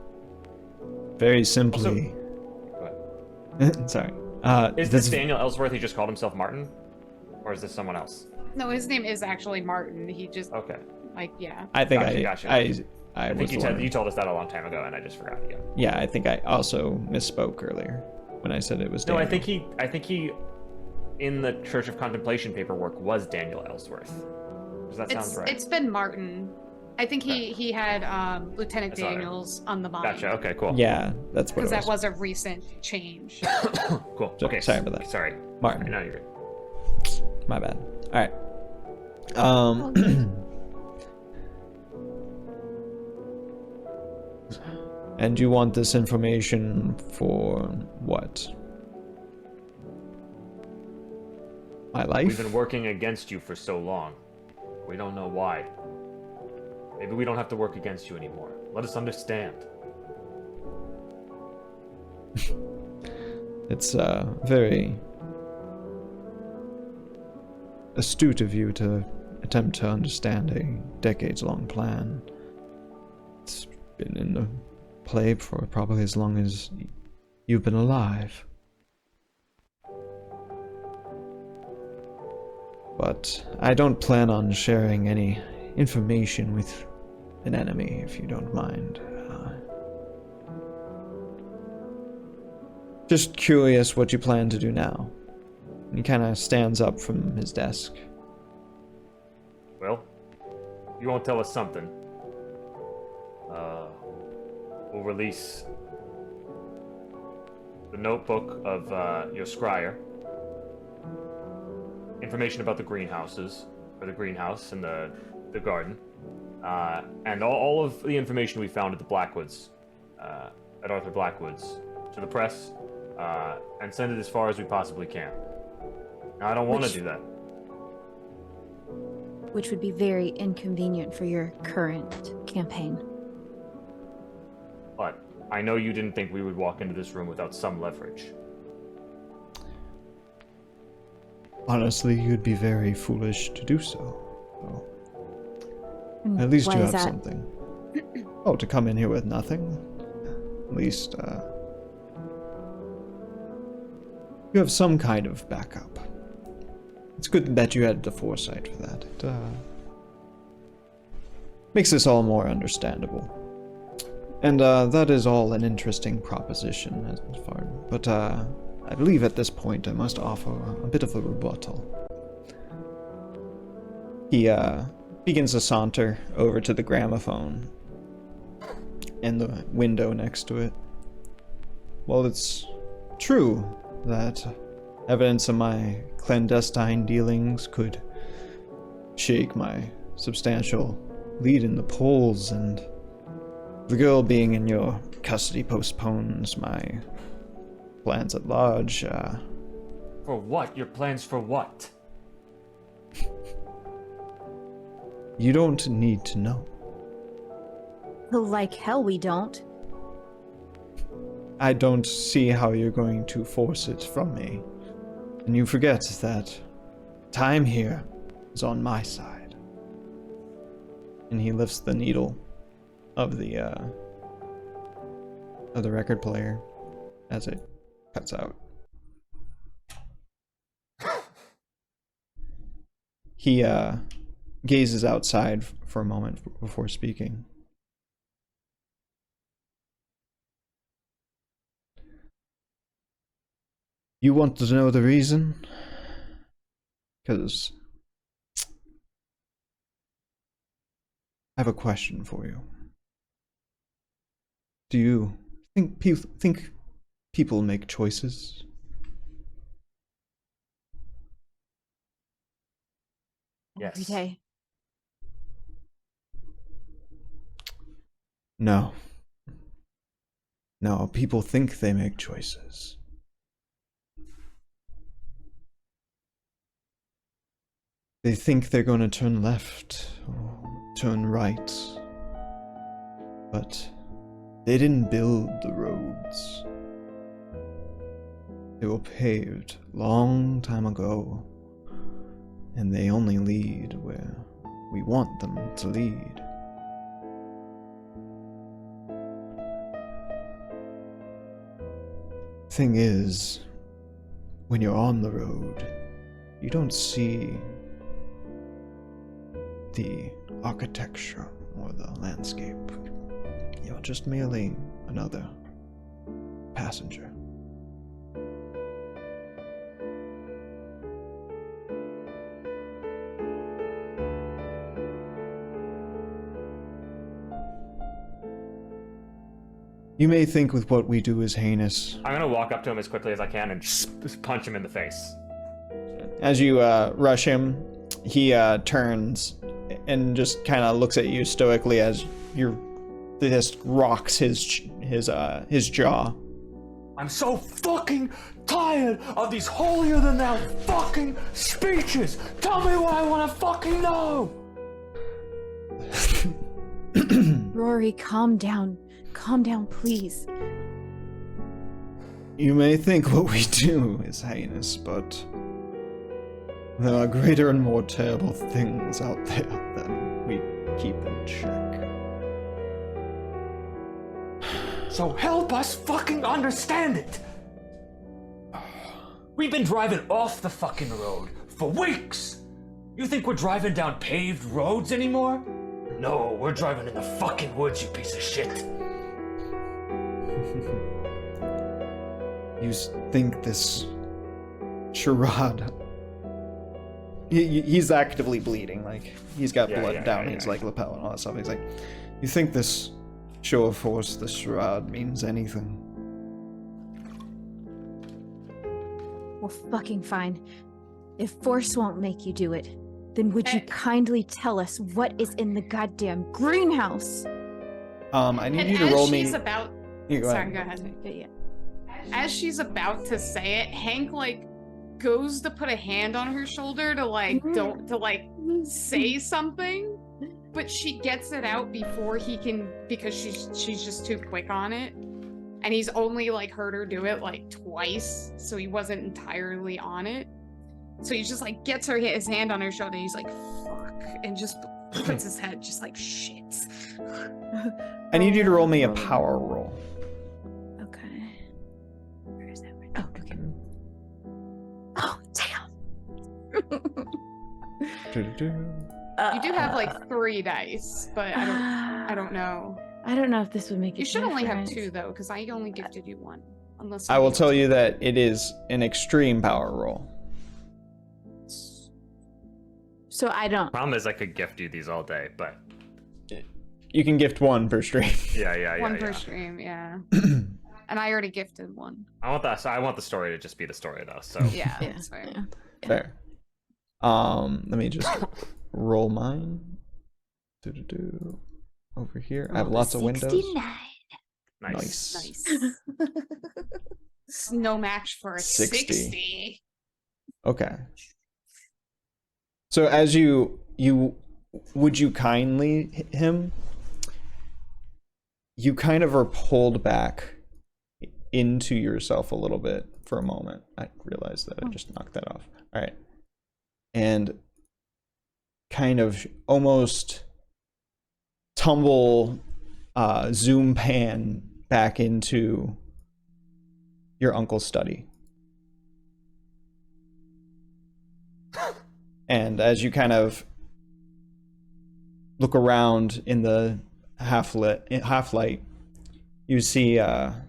very simply... Sorry. Is this Daniel Ellsworth? He just called himself Martin? Or is this someone else? No, his name is actually Martin. He just, Okay. like, yeah. I think Gotcha. I think was the one. you told us that a long time ago, and I just forgot again. Yeah, I think I also misspoke earlier when I said it was No, Daniel. I think he, in the Church of Contemplation paperwork, was Daniel Ellsworth. Does that sound right? It's been Martin. I think he had Lieutenant I saw that. Daniels on the mind. Gotcha. Okay. Cool. Yeah, that's what Because it that was a recent change. Cool. So- Okay. sorry about that. Sorry. Martin. No, you're good. My bad. All right. And you want this information for what? My life? We've been working against you for so long. We don't know why. Maybe we don't have to work against you anymore. Let us understand. It's very astute of you to attempt to understand a decades-long plan. It's been in the play for probably as long as you've been alive. But I don't plan on sharing any information with an enemy, if you don't mind. Just curious what you plan to do now. He kind of stands up from his desk. Well, you won't tell us something. We'll release the notebook of your scryer. Information about the greenhouses, or the greenhouse and the garden. And all of the information we found at the Blackwoods, at Arthur Blackwood's, to the press, and send it as far as we possibly can. Now, I don't want to do that. Which would be very inconvenient for your current campaign. But I know you didn't think we would walk into this room without some leverage. Honestly, you'd be very foolish to do so. And At least why you is have that? something. Oh, to come in here with nothing? At least, you have some kind of backup. It's good that you had the foresight for that. It, makes this all more understandable. And, that is all an interesting proposition as far, but, I believe at this point I must offer a bit of a rebuttal. He, begins to saunter over to the gramophone and the window next to it. Well, it's true that evidence of my clandestine dealings could shake my substantial lead in the polls, and the girl being in your custody postpones my plans at large. For what? Your plans for what? You don't need to know. Like hell we don't. I don't see how you're going to force it from me. And you forget that time here is on my side. And he lifts the needle of the record player as it cuts out. He gazes outside for a moment before speaking. You want to know the reason? Because I have a question for you. Do you think people make choices? Every Yes. day. No. No, people think they make choices. They think they're going to turn left or turn right. But they didn't build the roads. They were paved long time ago, and they only lead where we want them to lead. Thing is, when you're on the road, you don't see the architecture or the landscape. You're just merely another passenger. You may think with what we do is heinous. I'm gonna walk up to him as quickly as I can and just punch him in the face. As you rush him, he turns and just kind of looks at you stoically as your fist rocks his jaw. I'm so fucking tired of these holier than thou fucking speeches. Tell me what I want to fucking know. Rory, calm down. Calm down, please. You may think what we do is heinous, but there are greater and more terrible things out there than we keep in check. So help us fucking understand it. We've been driving off the fucking road for weeks. You think we're driving down paved roads anymore? No, we're driving in the fucking woods, you piece of shit. You think this charade... He's actively bleeding, like, he's got blood down his, like, lapel and all that stuff. He's like, you think this show of force, this charade, means anything? Well, fucking fine. If force won't make you do it, then would you kindly tell us what is in the goddamn greenhouse? I need And you to as roll she's me... about, Yeah, go sorry, ahead. go ahead. But yeah. As she's about to say it, Hank like goes to put a hand on her shoulder to like don't to like say something, but she gets it out before he can because she's just too quick on it, and he's only like heard her do it like twice, so he wasn't entirely on it. So he just like gets his hand on her shoulder, and he's like fuck, and just puts his head just like shit. I need you to roll me a power roll. Okay. Where is that? Oh, okay. Oh, damn. You do have like 3 dice, but I don't know. I don't know if this would make it. You should only have 2 though, because I only gifted you 1. Unless I will somebody tell else- you that it is an extreme power roll. So I don't. Problem is, I could gift you these all day, but You can gift 1 per stream. yeah. 1 per stream, yeah. And I already gifted 1. I want the story to just be the story though. So Yeah, Yeah, that's fair. yeah. Fair. Let me just roll mine. Over here. I have lots of windows. 69. nice. Nice. It's no match for a 60. 60. Okay. So as you would you kindly him? You kind of are pulled back into yourself a little bit for a moment. I realized that I just knocked that off. All right. And kind of almost tumble zoom pan back into your uncle's study. And as you kind of look around in the half light, you see a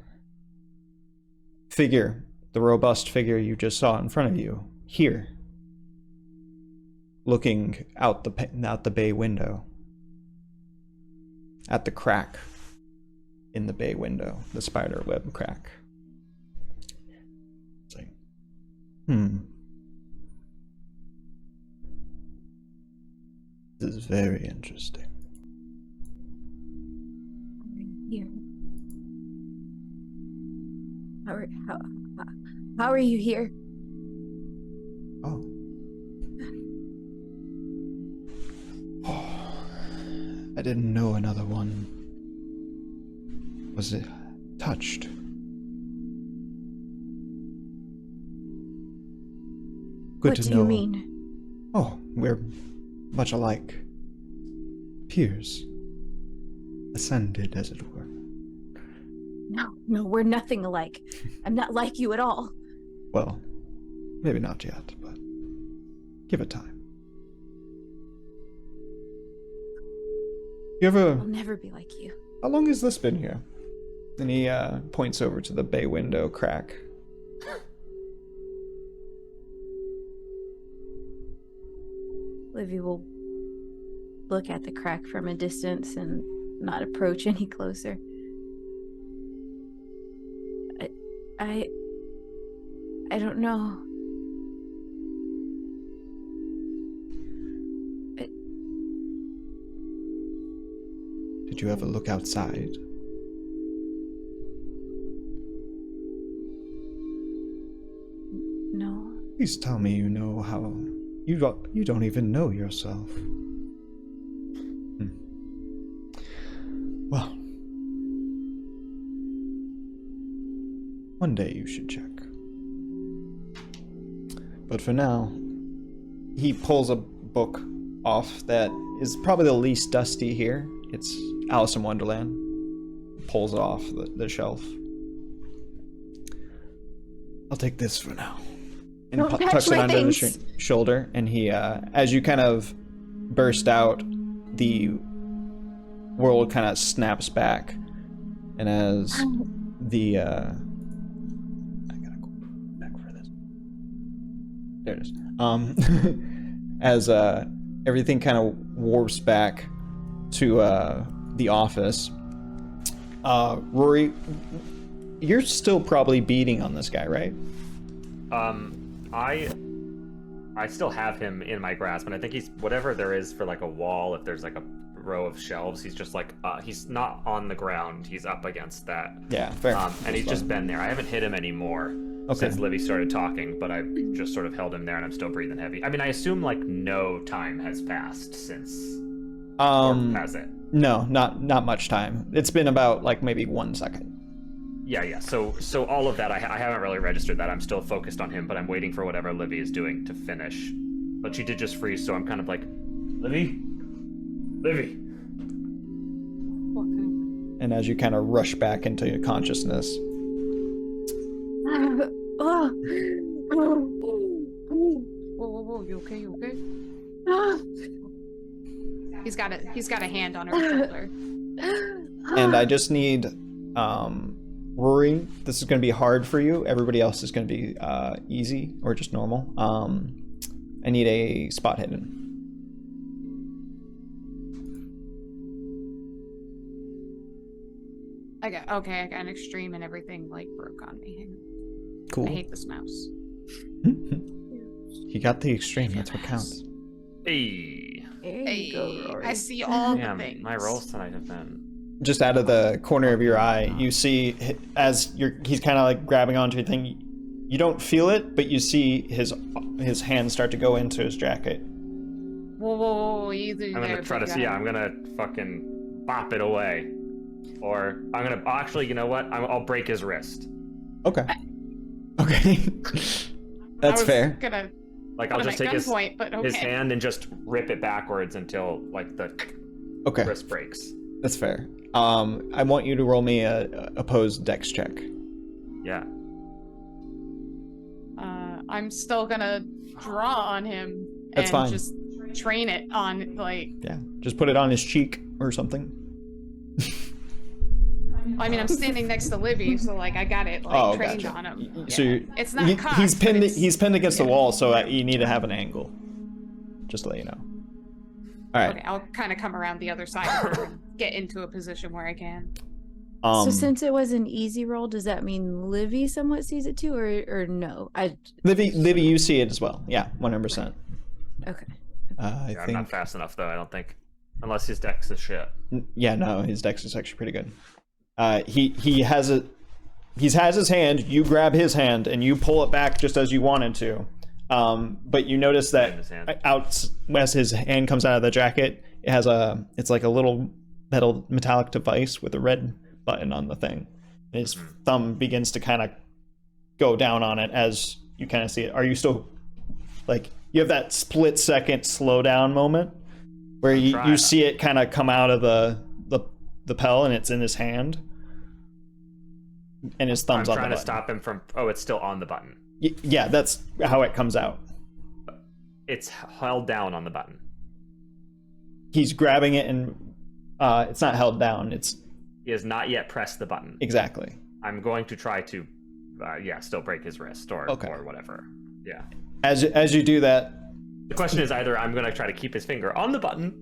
figure the robust figure you just saw in front of you, here, looking out the bay window, at the crack in the bay window, the spider web crack. It's like, This is very interesting. Here. How are you here? Oh. I didn't know another one was touched. Good What to do know. you mean? Oh, we're much alike. Peers. Ascended, as it were. No, we're nothing alike. I'm not like you at all. Well, maybe not yet, but give it time. You ever... I'll never be like you. How long has this been here? And he points over to the bay window crack. Livy will look at the crack from a distance and not approach any closer. I don't know. Did you ever look outside? No. Please tell me you know how... You don't even know yourself. Well... One day you should check. But for now, he pulls a book off that is probably the least dusty here. It's Alice in Wonderland. Pulls it off the shelf. I'll take this for now. And Don't touch tucks it my under the things. shoulder. And he, as you kind of burst out, the world kind of snaps back. And as the, I gotta go back for this. There it is. As everything kind of warps back to the office, Rory, you're still probably beating on this guy, right? I still have him in my grasp, and I think he's whatever there is for like a wall. If there's like a row of shelves, he's just like he's not on the ground. He's up against that. Yeah, fair. And he's just been there. I haven't hit him anymore since Livy started talking, but I've just sort of held him there, and I'm still breathing heavy. I mean, I assume like no time has passed since. Or has it? No, not much time. It's been about like maybe 1 second. Yeah. So all of that, I haven't really registered that. I'm still focused on him, but I'm waiting for whatever Livy is doing to finish. But she did just freeze, so I'm kind of like, Livy. And as you kind of rush back into your consciousness, Whoa, you okay? He's got a hand on her shoulder. and I just need, Rory, this is going to be hard for you. Everybody else is going to be easy or just normal. I need a spot hidden. I got an extreme and everything like broke on me. Hang on. Cool. I hate this mouse. You got the extreme. That's what counts. Hey. There you go, Rory. I see all the Damn, things. my rolls tonight have been. Just out of the corner of your eye, you see as he's kind of like grabbing onto your thing. You don't feel it, but you see his hands start to go into his jacket. Whoa, either I'm gonna try to see. Yeah, I'm gonna fucking bop it away, or I'm gonna actually. You know what? I'll break his wrist. Okay. Okay. That's fair. Like I'll just take his his hand and just rip it backwards until like the wrist breaks. That's fair. I want you to roll me a opposed dex check. Yeah. I'm still gonna draw on him That's and fine. just train it on like. Yeah, just put it on his cheek or something. I mean, I'm standing next to Livy, so like I got it trained gotcha. on him. So Yeah. It's not cocked, he's pinned. but it's- He's pinned against the yeah. wall, so you need to have an angle. Just to let you know. All right. Okay, I'll kind of come around the other side of her and get into a position where I can. So since it was an easy roll, does that mean Livy somewhat sees it too, or no? Livy, you see it as well. Yeah, 100%. Okay. I Yeah, I'm think. not fast enough though. I don't think, unless his dex is shit. Yeah, no, his dex is actually pretty good. He has a. He has his hand. You grab his hand and you pull it back just as you wanted to. But you notice In his hand. that out as his hand comes out of the jacket, it has it's like a little metallic device with a red button on the thing. And his thumb begins to kind of go down on it as you kind of see it. Are you still like you have that split second slowdown moment where you see it kind of come out of the pel and it's in his hand, and his thumb's I'm on the trying to button. stop him from. Oh, it's still on the button. Yeah, that's how it comes out. It's held down on the button. He's grabbing it and it's not held down. It's He has not yet pressed the button. exactly. I'm going to try to, still break his wrist or whatever. Yeah. As you do that, The question is either I'm going to try to keep his finger on the button,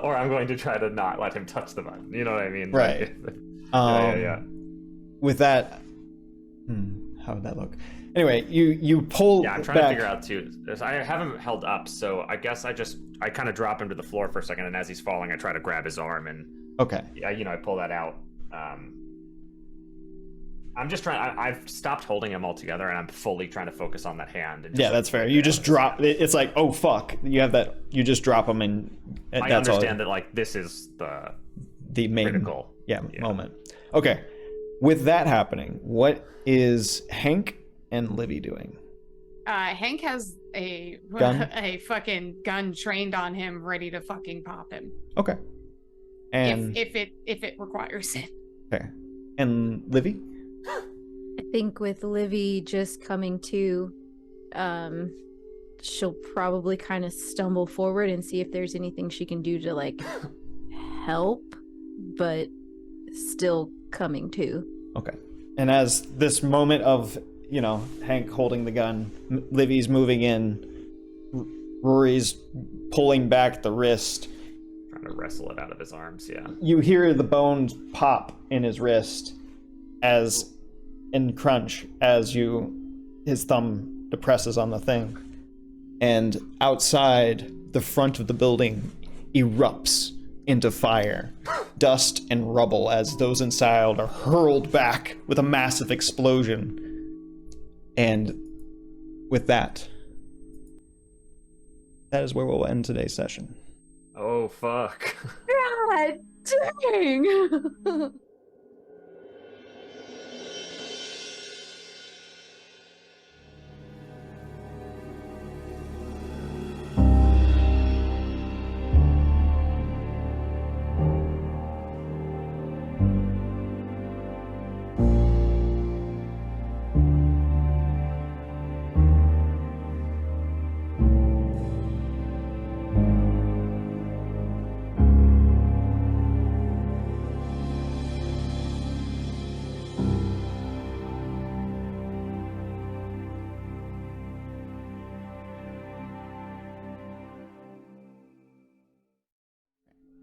or I'm going to try to not let him touch the button. You know what I mean? Right. Yeah. With that, how would that look? Anyway, you pull. Yeah, I'm trying back. to figure out too. I have him held up, so I guess I kind of drop him to the floor for a second, and as he's falling, I try to grab his arm and Okay. I pull that out. I'm just trying. I've stopped holding him altogether, and I'm fully trying to focus on that hand. And Yeah, that's fair. You just drop. It's like, oh fuck, you have that. You just drop him, and I that's understand all. that like this is The main critical. yeah moment. Okay. With that happening, what is Hank and Livy doing? Hank has a Gun? a fucking gun trained on him, ready to fucking pop him. Okay. And if it requires it. okay. And Livy? I think with Livy just coming to, she'll probably kind of stumble forward and see if there's anything she can do to like help, but still coming to. Okay. And as this moment of, Hank holding the gun, Livy's moving in, Rory's pulling back the wrist. Trying to wrestle it out of his arms. Yeah. You hear the bones pop in his wrist and crunch as his thumb depresses on the thing. And outside, the front of the building erupts into fire. Dust and rubble as those inside are hurled back with a massive explosion. And with that is where we'll end today's session. Oh fuck. God dang!